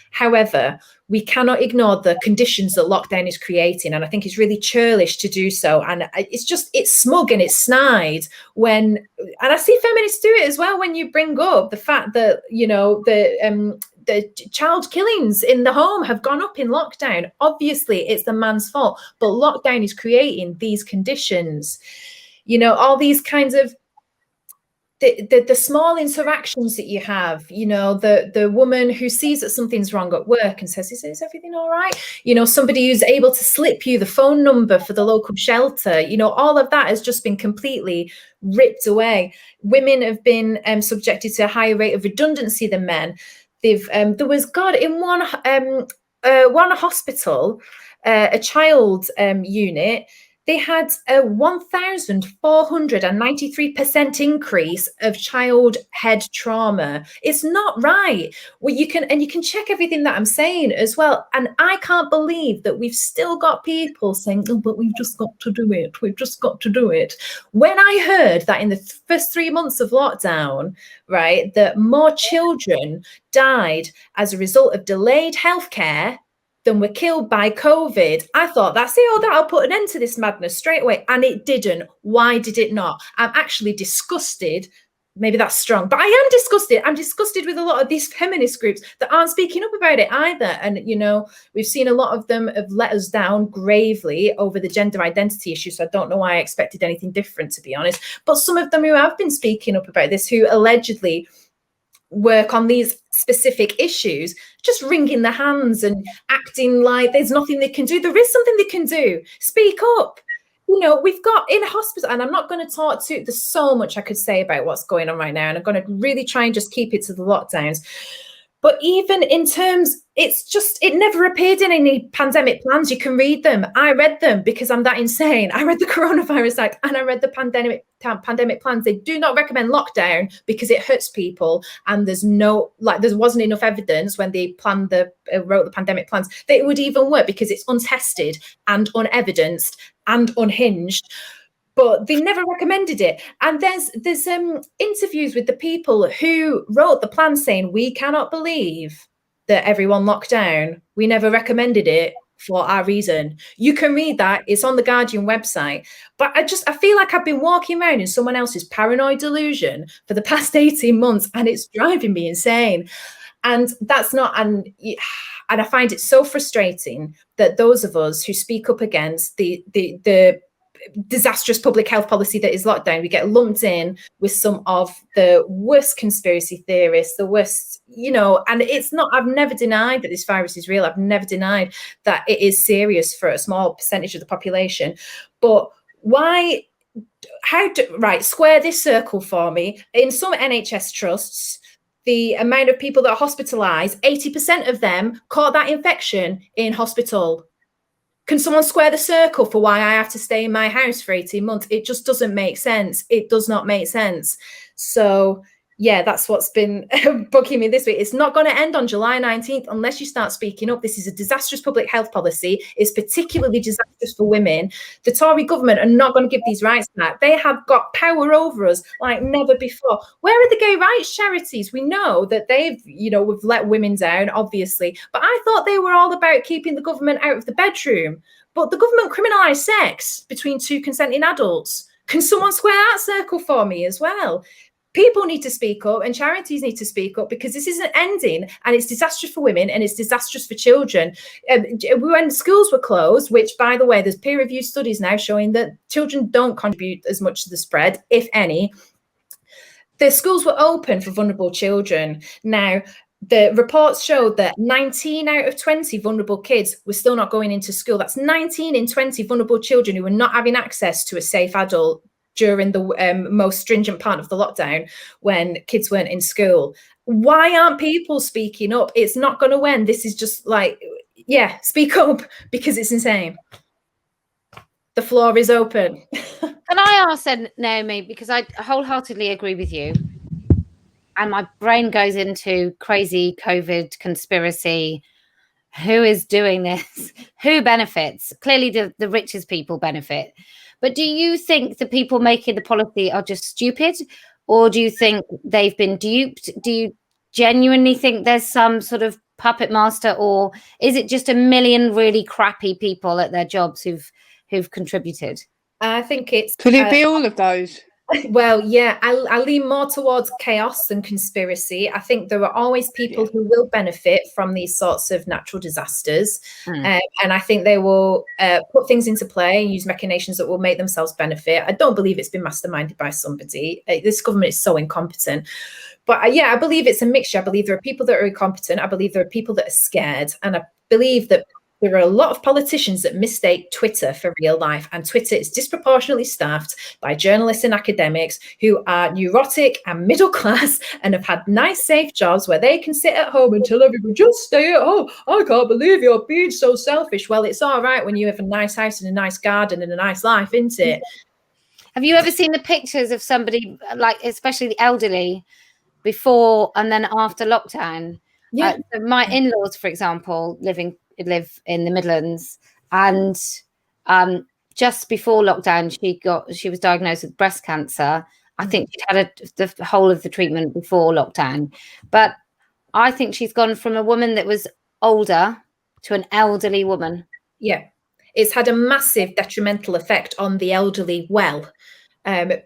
However, we cannot ignore the conditions that lockdown is creating. And I think it's really churlish to do so. And it's smug and it's snide when, and I see feminists do it as well, when you bring up the fact that, the child killings in the home have gone up in lockdown. Obviously, it's the man's fault, but lockdown is creating these conditions. All these kinds of the small interactions that you have, the woman who sees that something's wrong at work and says, is everything all right? Somebody who's able to slip you the phone number for the local shelter, all of that has just been completely ripped away. Women have been subjected to a higher rate of redundancy than men. There was, God, in one hospital, a child unit, they had a 1,493% increase of child head trauma. It's not right. Well, you can check everything that I'm saying as well. And I can't believe that we've still got people saying, oh, but we've just got to do it. We've just got to do it. When I heard that in the first 3 months of lockdown, right, that more children died as a result of delayed healthcare than were killed by COVID, I thought, that's it, that'll put an end to this madness straight away. And it didn't. Why did it not? I'm actually disgusted. Maybe that's strong, but I am disgusted. I'm disgusted with a lot of these feminist groups that aren't speaking up about it either. And, we've seen a lot of them have let us down gravely over the gender identity issue. So I don't know why I expected anything different, to be honest. But some of them who have been speaking up about this, who allegedly work on these specific issues, just wringing their hands and acting like there's nothing they can do. There is something they can do. Speak up. We've got in hospital, and I'm not going to talk to, there's so much I could say about what's going on right now, and I'm going to really try and just keep it to the lockdowns. But even in terms, it never appeared in any pandemic plans. You can read them. I read them because I'm that insane. I read the Coronavirus Act and I read the pandemic plans. They do not recommend lockdown because it hurts people. And there wasn't enough evidence when they wrote the pandemic plans that it would even work, because it's untested and unevidenced and unhinged. But they never recommended it. And there's interviews with the people who wrote the plan saying, we cannot believe that everyone locked down. We never recommended it for our reason. You can read that. It's on the Guardian website. But I feel like I've been walking around in someone else's paranoid delusion for the past 18 months, and it's driving me insane. And that's not, and I find it so frustrating that those of us who speak up against the disastrous public health policy that is lockdown, we get lumped in with some of the worst conspiracy theorists, the worst, and it's not, I've never denied that this virus is real. I've never denied that it is serious for a small percentage of the population. But square this circle for me. In some NHS trusts, the amount of people that are hospitalized, 80% of them caught that infection in hospital. Can someone square the circle for why I have to stay in my house for 18 months? It just doesn't make sense. It does not make sense. So, yeah, that's what's been bugging me this week. It's not going to end on July 19th unless you start speaking up. This is a disastrous public health policy. It's particularly disastrous for women. The Tory government are not going to give these rights back. They have got power over us like never before. Where are the gay rights charities? We know that we've let women down, obviously. But I thought they were all about keeping the government out of the bedroom. But the government criminalised sex between two consenting adults. Can someone square that circle for me as well? People need to speak up and charities need to speak up, because this isn't ending, and it's disastrous for women and it's disastrous for children. When schools were closed, which, by the way, there's peer-reviewed studies now showing that children don't contribute as much to the spread, if any. The schools were open for vulnerable children. Now, the reports showed that 19 out of 20 vulnerable kids were still not going into school. That's 19 in 20 vulnerable children who were not having access to a safe adult during the most stringent part of the lockdown, when kids weren't in school. Why aren't people speaking up? It's not going to end. This is just like, yeah, speak up, because it's insane. The floor is open. Can I ask then, Naomi, because I wholeheartedly agree with you, and my brain goes into crazy COVID conspiracy. Who is doing this? Who benefits? Clearly the richest people benefit. But do you think the people making the policy are just stupid? Or do you think they've been duped? Do you genuinely think there's some sort of puppet master, or is it just a million really crappy people at their jobs who've contributed? I think it's Could it be all of those? well, yeah, I lean more towards chaos than conspiracy. I think there are always people who will benefit from these sorts of natural disasters. And I think they will put things into play and use machinations that will make themselves benefit. I don't believe it's been masterminded by somebody. This government is so incompetent. But yeah, I believe it's a mixture. I believe there are people that are incompetent. I believe there are people that are scared. And I believe that there are a lot of politicians that mistake Twitter for real life, and Twitter is disproportionately staffed by journalists and academics who are neurotic and middle class and have had nice, safe jobs where they can sit at home and tell everyone, just stay at home. I can't believe you're being so selfish. Well, it's all right when you have a nice house and a nice garden and a nice life, isn't it? Have you ever seen the pictures of somebody, like especially the elderly, before and then after lockdown? Yeah. So my in-laws, for example, live in the Midlands, and just before lockdown, she was diagnosed with breast cancer. I think she'd had the whole of the treatment before lockdown, but I think she's gone from a woman that was older to an elderly woman. Yeah, it's had a massive detrimental effect on the elderly.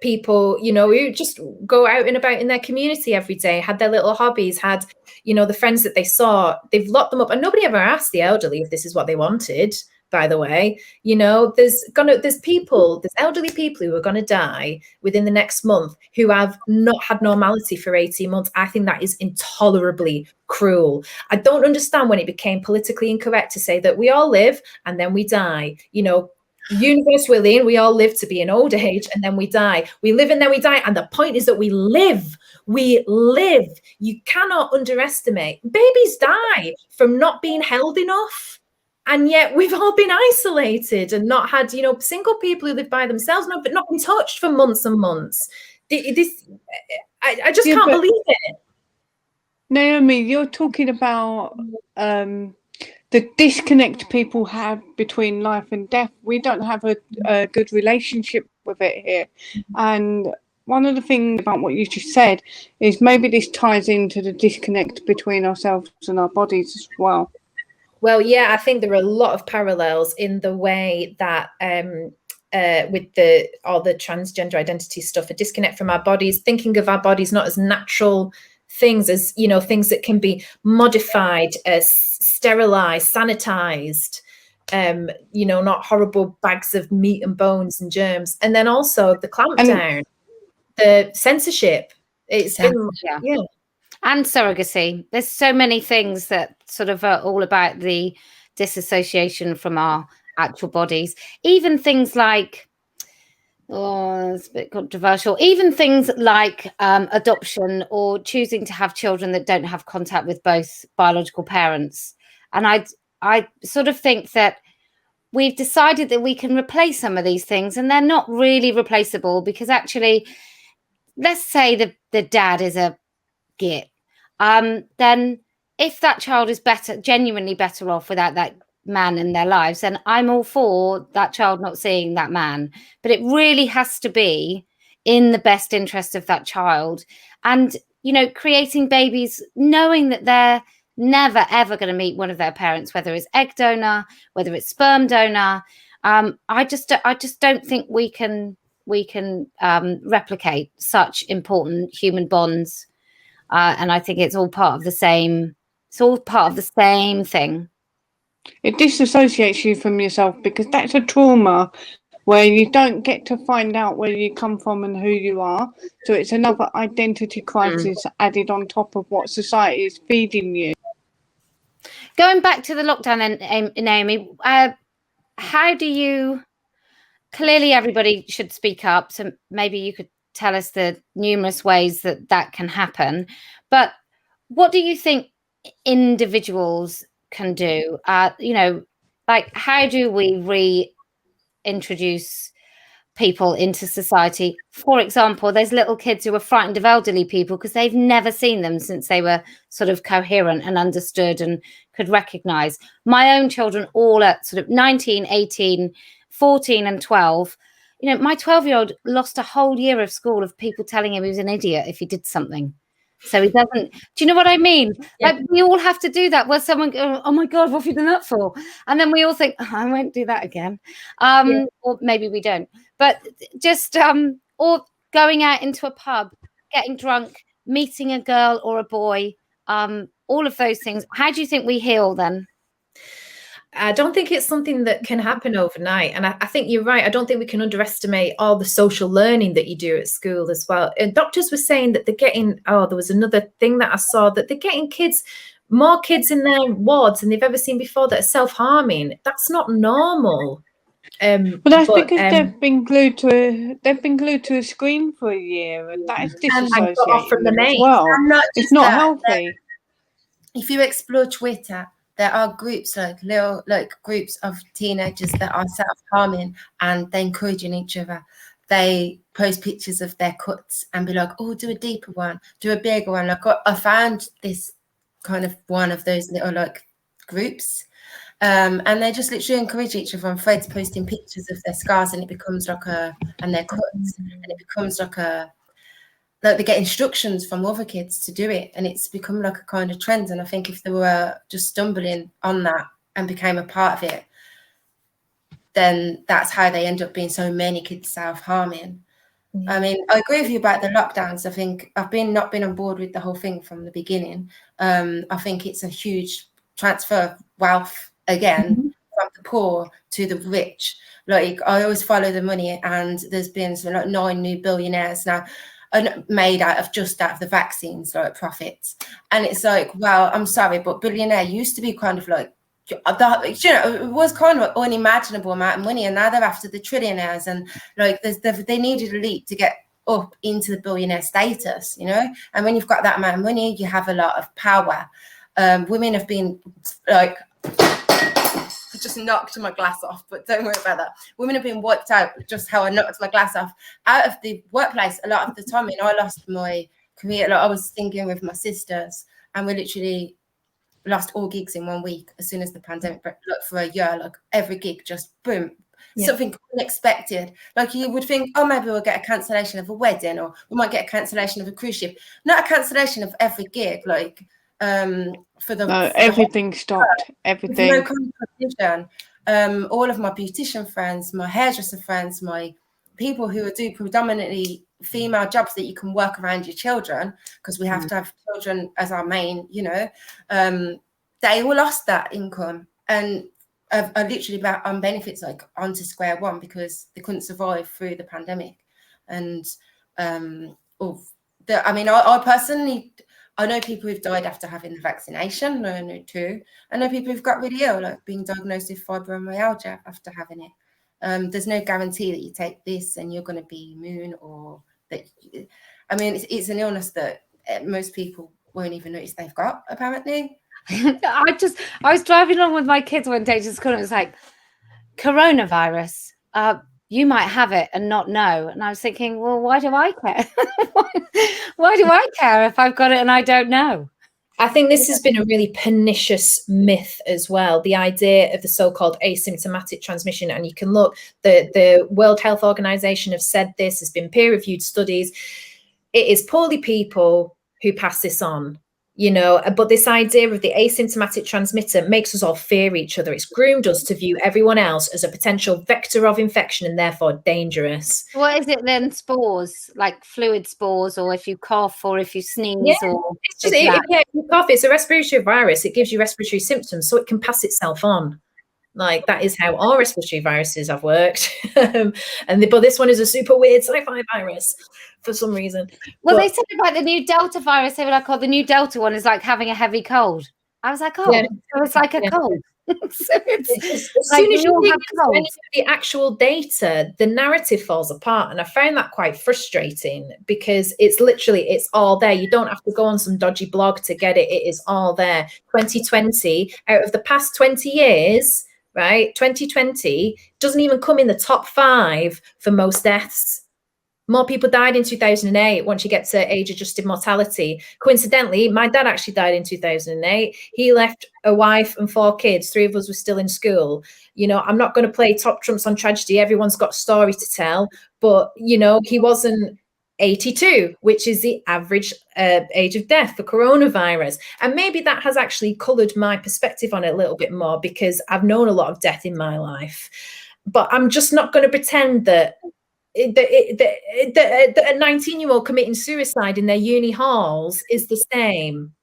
People, who just go out and about in their community every day, had their little hobbies, had, the friends that they saw, they've locked them up, and nobody ever asked the elderly if this is what they wanted, by the way. There's elderly people who are going to die within the next month who have not had normality for 18 months. I think that is intolerably cruel. I don't understand when it became politically incorrect to say that we all live and then we die. Universe willing, we all live to be an old age and then we die. We live and then we die. And the point is that we live. We live. You cannot underestimate. Babies die from not being held enough. And yet we've all been isolated and not had, single people who live by themselves, but not been touched for months and months. I just can't believe it. Naomi, you're talking about the disconnect people have between life and death. We don't have a good relationship with it here. And one of the things about what you just said is maybe this ties into the disconnect between ourselves and our bodies as well. Well, yeah, I think there are a lot of parallels in the way that with all the transgender identity stuff, a disconnect from our bodies, thinking of our bodies not as natural things, as things that can be modified, sterilized, sanitized, not horrible bags of meat and bones and germs. And then also the clampdown, the censorship. It's been and surrogacy. There's so many things that sort of are all about the disassociation from our actual bodies. Even things like, it's a bit controversial, even things like adoption or choosing to have children that don't have contact with both biological parents. And I sort of think that we've decided that we can replace some of these things, and they're not really replaceable, because actually, let's say the dad is a git. Then if that child is genuinely better off without that man in their lives, then I'm all for that child not seeing that man. But it really has to be in the best interest of that child. And, creating babies, knowing that they're never, ever going to meet one of their parents, whether it's egg donor, whether it's sperm donor. I just don't think we can replicate such important human bonds. And I think it's all part of the same. It's all part of the same thing. It disassociates you from yourself, because that's a trauma where you don't get to find out where you come from and who you are. So it's another identity crisis added on top of what society is feeding you. Going back to the lockdown then, Naomi, how do you... Clearly everybody should speak up. So maybe you could tell us the numerous ways that can happen. But what do you think individuals can do. Like how do we reintroduce people into society? For example, there's little kids who are frightened of elderly people because they've never seen them since they were sort of coherent and understood and could recognize. My own children, all at sort of 19, 18, 14 and 12. My 12-year-old lost a whole year of school of people telling him he was an idiot if he did something. So he doesn't. Do you know what I mean? Yeah. Like we all have to do that. Where someone goes, "Oh my God, what have you done that for?" And then we all think, oh, "I won't do that again," or maybe we don't. But just or going out into a pub, getting drunk, meeting a girl or a boy, all of those things. How do you think we heal then? I don't think it's something that can happen overnight. And I think you're right. I don't think we can underestimate all the social learning that you do at school as well. And doctors were saying that they're getting, there was another thing that I saw, that they're getting more kids in their wards than they've ever seen before that are self-harming. That's not normal. Well, that's because they've been glued to a screen for a year, and that is disassociating them as well. It's not healthy. If you explore Twitter, there are groups like groups of teenagers that are self-harming and they're encouraging each other. They post pictures of their cuts and be like, "Oh, do a deeper one, do a bigger one." Like I found this kind of one of those little groups, and they just literally encourage each other on threads, posting pictures of their scars, and it becomes and their cuts, and it becomes they get instructions from other kids to do it, and it's become like a kind of trend. And I think if they were just stumbling on that and became a part of it, then that's how they end up being so many kids self-harming. I mean, I agree with you about the lockdowns. I think I've not been on board with the whole thing from the beginning. I think it's a huge transfer of wealth again from the poor to the rich. Like I always follow the money, and there's been 9 new billionaires now made out of the vaccines, profits. And it's like, well, I'm sorry, but billionaire used to be kind of like, it was kind of an unimaginable amount of money, and now they're after the trillionaires, and they needed a leap to get up into the billionaire status, and when you've got that amount of money, you have a lot of power. Women have been I just knocked my glass off, but don't worry about that. Women have been wiped out, just how I knocked my glass off, out of the workplace a lot of the time. I lost my career. I was thinking with my sisters, and we literally lost all gigs in 1 week as soon as the pandemic broke. For a year, every gig just boom, something unexpected. You would think, oh, maybe we'll get a cancellation of a wedding, or we might get a cancellation of a cruise ship. Not a cancellation of every gig, everything stopped. Everything. No competition. All of my beautician friends, my hairdresser friends, my people who do predominantly female jobs that you can work around your children, because we have to have children as our main, they all lost that income and are literally back on benefits, onto square one, because they couldn't survive through the pandemic. And I personally, I know people who've died after having the vaccination. I know too. I know people who've got really ill, being diagnosed with fibromyalgia after having it. There's no guarantee that you take this and you're going to be immune, or that. It's an illness that most people won't even notice they've got, apparently. I was driving along with my kids one day to school, and it was like, coronavirus. You might have it and not know. And I was thinking, well, why do I care? Why do I care if I've got it and I don't know? I think this has been a really pernicious myth as well, the idea of the so-called asymptomatic transmission. And you can look, the World Health Organization have said this, there's been peer-reviewed studies. It is poorly people who pass this on. But this idea of the asymptomatic transmitter makes us all fear each other. It's groomed us to view everyone else as a potential vector of infection and therefore dangerous. What is it then? Spores, like fluid spores, or if you cough or if you sneeze, or it's just if you cough, it's a respiratory virus. It gives you respiratory symptoms, so it can pass itself on. That is how all respiratory viruses have worked. But this one is a super weird sci-fi virus for some reason. Well, they said about the new Delta virus, they were like, oh, the new Delta one is like having a heavy cold. I was like, oh, so it's like a cold. So it's as like soon as we all you have dig into any colds. of the actual data, the narrative falls apart. And I found that quite frustrating because it's all there. You don't have to go on some dodgy blog to get it. It is all there. 2020, out of the past 20 years, right? 2020 doesn't even come in the top 5 for most deaths. More people died in 2008 once you get to age-adjusted mortality. Coincidentally, my dad actually died in 2008. He left a wife and 4 kids. 3 of us were still in school. You know, I'm not going to play top trumps on tragedy. Everyone's got a story to tell. But, you know, he wasn't 82, which is the average age of death for coronavirus. And maybe that has actually coloured my perspective on it a little bit more because I've known a lot of death in my life. But I'm just not going to pretend that a 19-year-old committing suicide in their uni halls is the same,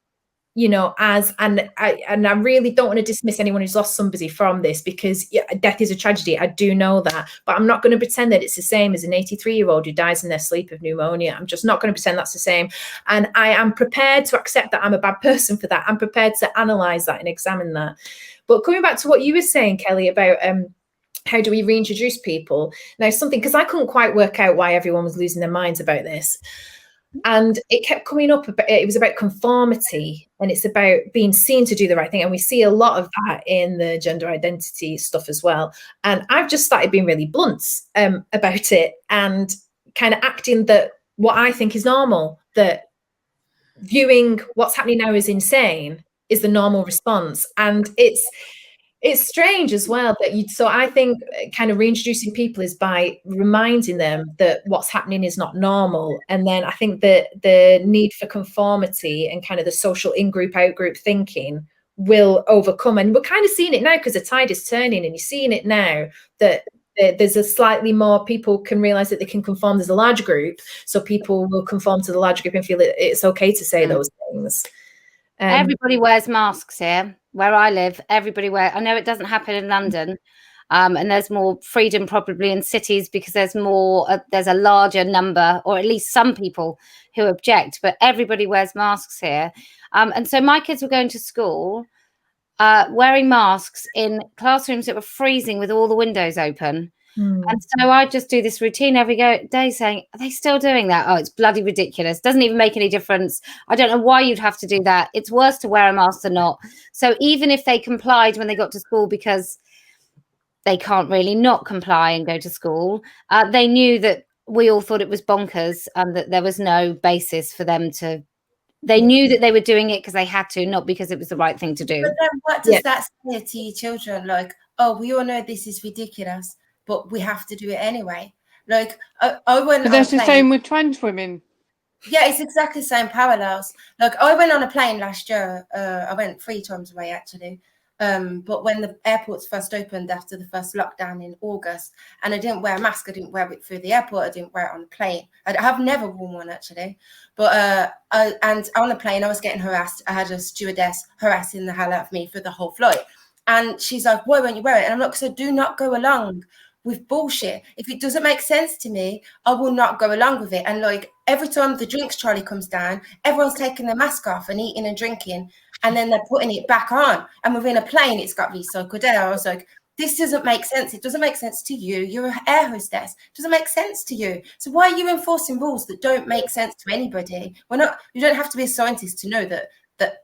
you know, as and I really don't want to dismiss anyone who's lost somebody from this because death is a tragedy. I do know that, but I'm not going to pretend that it's the same as an 83-year-old who dies in their sleep of pneumonia. I'm just not going to pretend that's the same, and I am prepared to accept that I'm a bad person for that. I'm prepared to analyze that and examine that. But coming back to what you were saying, Kelly, about how do we reintroduce people? Now, something, because I couldn't quite work out why everyone was losing their minds about this. And it kept coming up, it was about conformity and it's about being seen to do the right thing. And we see a lot of that in the gender identity stuff as well. And I've just started being really blunt about it and kind of acting that what I think is normal, that viewing what's happening now as insane is the normal response. And it's strange as well that so I think kind of reintroducing people is by reminding them that what's happening is not normal. And then I think that the need for conformity and kind of the social in-group, out-group thinking will overcome. And we're kind of seeing it now because the tide is turning and you're seeing it now that there's a slightly more people can realize that they can conform. There's a large group. So people will conform to the larger group and feel that it's okay to say those things. Everybody wears masks here where I live. Everybody I know it doesn't happen in London, and there's more freedom probably in cities because there's a larger number, or at least some people who object. But everybody wears masks here, and so my kids were going to school wearing masks in classrooms that were freezing with all the windows open. And so I just do this routine every day saying, are they still doing that? Oh, it's bloody ridiculous. Doesn't even make any difference. I don't know why you'd have to do that. It's worse to wear a mask than not. So even if they complied when they got to school because they can't really not comply and go to school, they knew that we all thought it was bonkers and that there was no basis for them to. They knew that they were doing it because they had to, not because it was the right thing to do. But then what does that say to your children? Like, oh, we all know this is ridiculous, but we have to do it anyway. Like, I went. But that's the same with trans women. Yeah, it's exactly the same parallels. Like, I went on a plane last year. I went 3 times away, actually. But when the airports first opened after the first lockdown in August, and I didn't wear a mask, I didn't wear it through the airport, I didn't wear it on the plane. I have never worn one, actually. But and on the plane, I was getting harassed. I had a stewardess harassing the hell out of me for the whole flight. And she's like, why won't you wear it? And I'm like, so do not go along with bullshit. If it doesn't make sense to me, I will not go along with it. And like every time the drinks trolley comes down, everyone's taking their mask off and eating and drinking, and then they're putting it back on. And within a plane, it's got recycled air. I was like, this doesn't make sense. It doesn't make sense to you. You're an air hostess. It doesn't make sense to you. So why are you enforcing rules that don't make sense to anybody? You don't have to be a scientist to know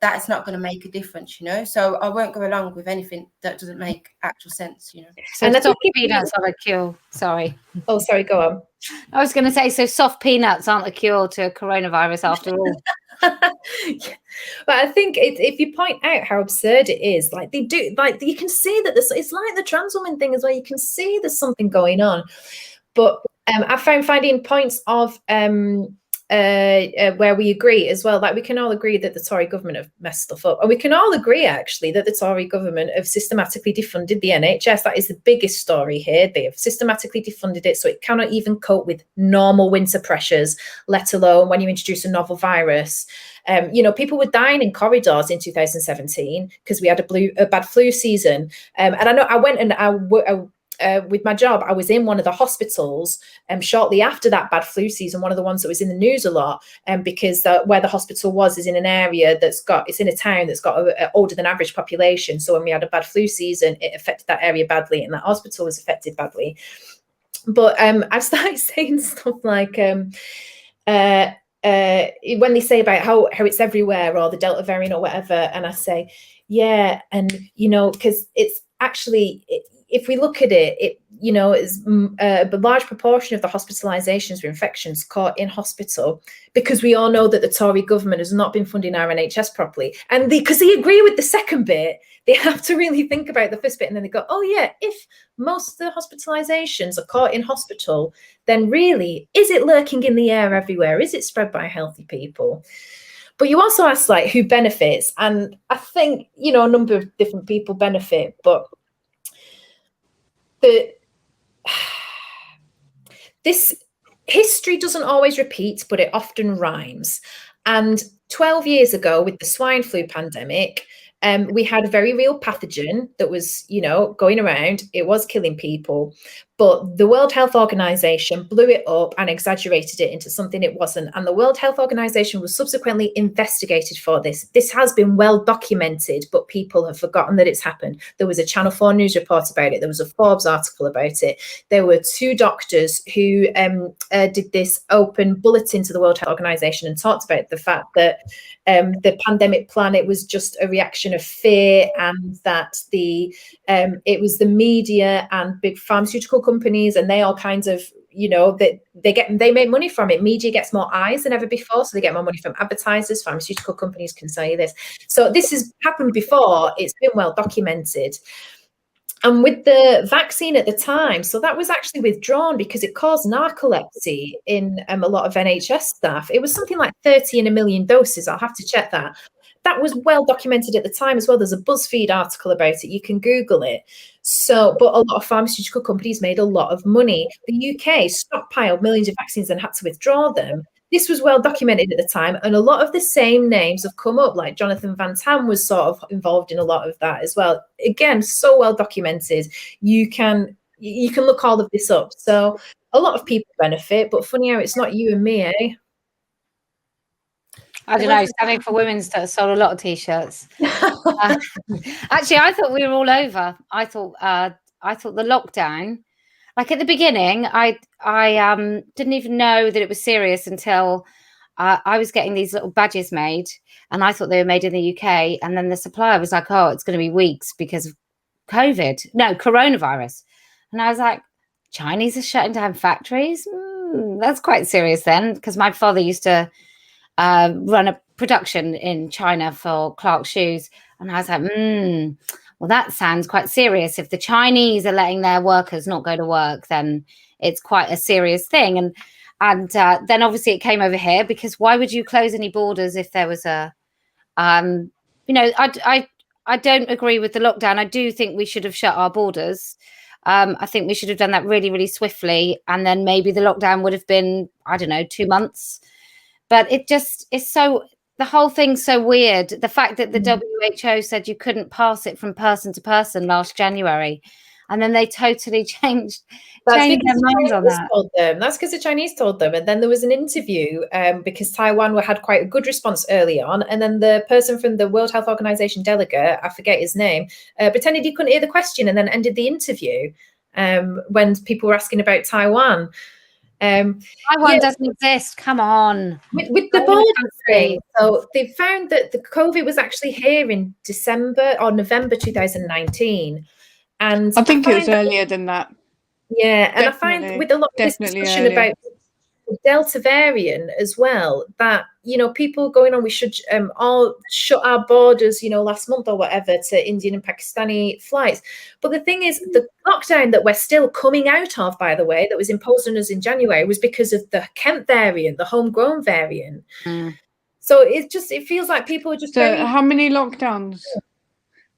that's not going to make a difference, you know. So I won't go along with anything that doesn't make actual sense, you know. So soft peanuts are a cure. Sorry. Oh, sorry, go on. I was going to say, so soft peanuts aren't a cure to coronavirus after all. But I think if you point out how absurd it is, like they do, like you can see that it's like the trans woman thing as well. You can see there's something going on. But I found finding points of where we agree as well. Like we can all agree that the Tory government have messed stuff up, and we can all agree actually that the Tory government have systematically defunded the NHS. That is the biggest story here. They have systematically defunded it so it cannot even cope with normal winter pressures, let alone when you introduce a novel virus. People were dying in corridors in 2017 because we had a bad flu season. And I know I went and with my job, I was in one of the hospitals shortly after that bad flu season, one of the ones that was in the news a lot, because where the hospital was is in an area it's in a town that's got a older than average population. So when we had a bad flu season, it affected that area badly, and that hospital was affected badly. But I've started saying stuff like, when they say about how it's everywhere, or the Delta variant or whatever, and I say, yeah, and because it's actually, if we look at it, is a large proportion of the hospitalizations for infections caught in hospital, because we all know that the Tory government has not been funding our NHS properly, and because they agree with the second bit, they have to really think about the first bit, and then they go, oh yeah, if most of the hospitalizations are caught in hospital, then really, is it lurking in the air everywhere? Is it spread by healthy people? But you also asked like who benefits, and I think a number of different people benefit, but this history doesn't always repeat, but it often rhymes. And 12 years ago, with the swine flu pandemic, we had a very real pathogen that was, going around. It was killing people, but the World Health Organization blew it up and exaggerated it into something it wasn't. And the World Health Organization was subsequently investigated for this. This has been well documented, but people have forgotten that it's happened. There was a Channel 4 news report about it. There was a Forbes article about it. There were 2 doctors who did this open bulletin to the World Health Organization and talked about the fact that the pandemic plan, it was just a reaction of fear, and that it was the media and big pharmaceutical companies, and they all kinds of, that they make money from it. Media gets more eyes than ever before, so they get more money from advertisers. Pharmaceutical companies can say this. So this has happened before. It's been well documented. And with the vaccine at the time, so that was actually withdrawn because it caused narcolepsy in a lot of NHS staff. It was something like 30 in a million doses. I'll have to check that. That was well documented at the time as well. There's a BuzzFeed article about it. You can Google it. So, but a lot of pharmaceutical companies made a lot of money. The UK stockpiled millions of vaccines and had to withdraw them. This was well documented at the time, and a lot of the same names have come up, like Jonathan Van Tam was sort of involved in a lot of that as well. Again, so well documented. You can look all of this up. So a lot of people benefit, but funny how it's not you and me, eh? I don't know. Standing for Women's sold a lot of T-shirts. Actually, I thought we were all over. I thought the lockdown, like at the beginning, I didn't even know that it was serious until I was getting these little badges made, and I thought they were made in the UK. And then the supplier was like, "Oh, it's going to be weeks because of coronavirus." And I was like, "Chinese are shutting down factories? That's quite serious then," because my father used to run a production in China for Clark Shoes, and I was like, well, that sounds quite serious. If the Chinese are letting their workers not go to work, then it's quite a serious thing. And then obviously it came over here, because why would you close any borders if there was a I don't agree with the lockdown. I do think we should have shut our borders. I think we should have done that really, really swiftly, and then maybe the lockdown would have been, I don't know, 2 months. But it just is the whole thing's so weird. The fact that the WHO said you couldn't pass it from person to person last January, and then they totally changed their minds on that. That's because the Chinese told them. And then there was an interview because Taiwan had quite a good response early on. And then the person from the World Health Organization delegate, I forget his name, pretended he couldn't hear the question and then ended the interview when people were asking about Taiwan. Taiwan doesn't exist. Come on. With the border, so they found that the COVID was actually here in December or November 2019, and I think it was earlier than that. Yeah, and definitely, I find with a lot of this discussion about the Delta variant as well, that people going on, we should all shut our borders, last month or whatever, to Indian and Pakistani flights. But the thing is, the lockdown that we're still coming out of, by the way, that was imposed on us in January, was because of the Kent variant, the homegrown variant. So it feels like people are just. So how many lockdowns?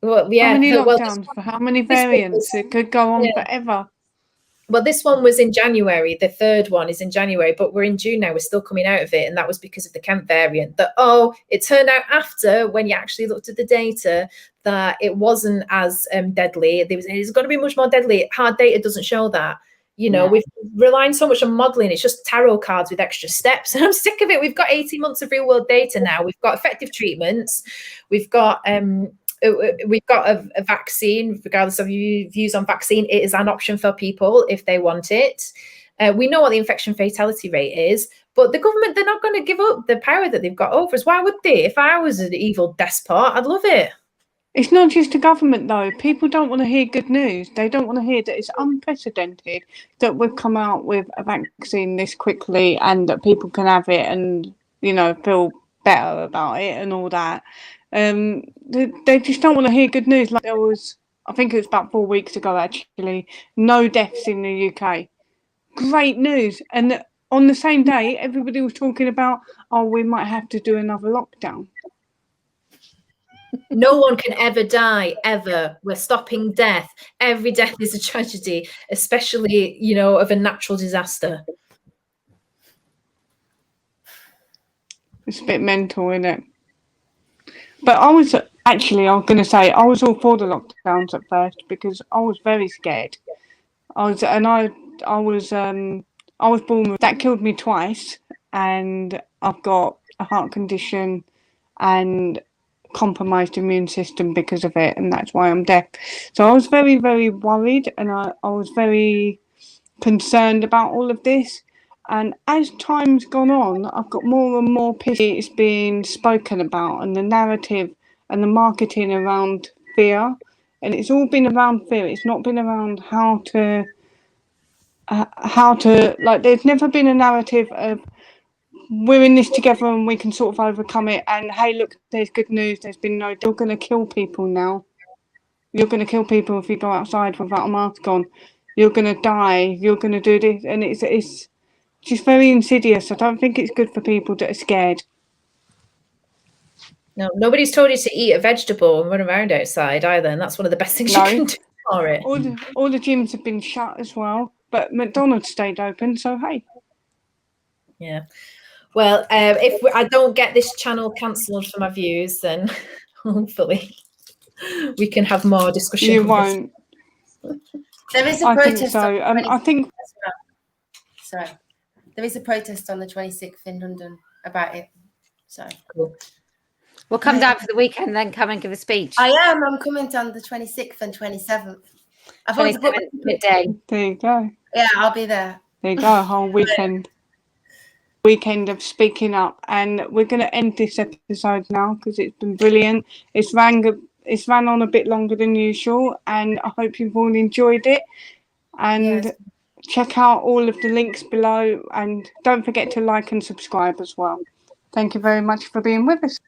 Well, yeah, how many lockdowns for how many variants? It could go on forever. Well, this one was in January. The third one is in January, but we're in June now. We're still coming out of it. And that was because of the Kent variant. That, it turned out after, when you actually looked at the data, that it wasn't as deadly. It's going to be much more deadly. Hard data doesn't show that. You know, we've relying so much on modeling. It's just tarot cards with extra steps. And I'm sick of it. We've got 18 months of real world data now. We've got effective treatments. We've got a vaccine. Regardless of your views on vaccine, it is an option for people if they want it. We know what the infection fatality rate is, but the government, they're not going to give up the power that they've got over us. Why would they? If I was an evil despot, I'd love it. It's not just the government, though. People don't want to hear good news. They don't want to hear that it's unprecedented that we've come out with a vaccine this quickly and that people can have it and, you know, feel better about it and all that. They just don't want to hear good news. Like there was, I think it was about 4 weeks ago, actually, no deaths in the UK. Great news. And on the same day, everybody was talking about, we might have to do another lockdown. No one can ever die, ever. We're stopping death. Every death is a tragedy, especially, you know, of a natural disaster. It's a bit mental, isn't it? But I was going to say, I was all for the lockdowns at first because I was very scared. I was born with that, killed me twice, and I've got a heart condition and compromised immune system because of it, and that's why I'm deaf. So I was very, very worried, and I was very concerned about all of this. And as time's gone on, I've got more and more pity it's being spoken about, and the narrative and the marketing around fear. And it's all been around fear. It's not been around how to like. There's never been a narrative of we're in this together and we can sort of overcome it. And hey, look, there's good news. There's been no. You're going to kill people now. You're going to kill people if you go outside without a mask on. You're going to die. You're going to do this, and it's just very insidious. I don't think it's good for people that are scared. No, nobody's told you to eat a vegetable and run around outside either, and that's one of the best things you can do for it. All the gyms have been shut as well, but McDonald's stayed open, so hey. Yeah. Well, if I don't get this channel cancelled for my views, then hopefully we can have more discussion. You won't. There is a protest. Think so. I think. Sorry, there is a protest on the 26th in London about it. So cool. We'll come down for the weekend, then come and give a speech. I'm coming on the 26th and 27th. I've already booked midday. There you go. Yeah, I'll be there. There you go. A whole weekend. Weekend of speaking up, and we're going to end this episode now because it's been brilliant. It's ran on a bit longer than usual, and I hope you've all enjoyed it. And check out all of the links below, and don't forget to like and subscribe as well. Thank you very much for being with us.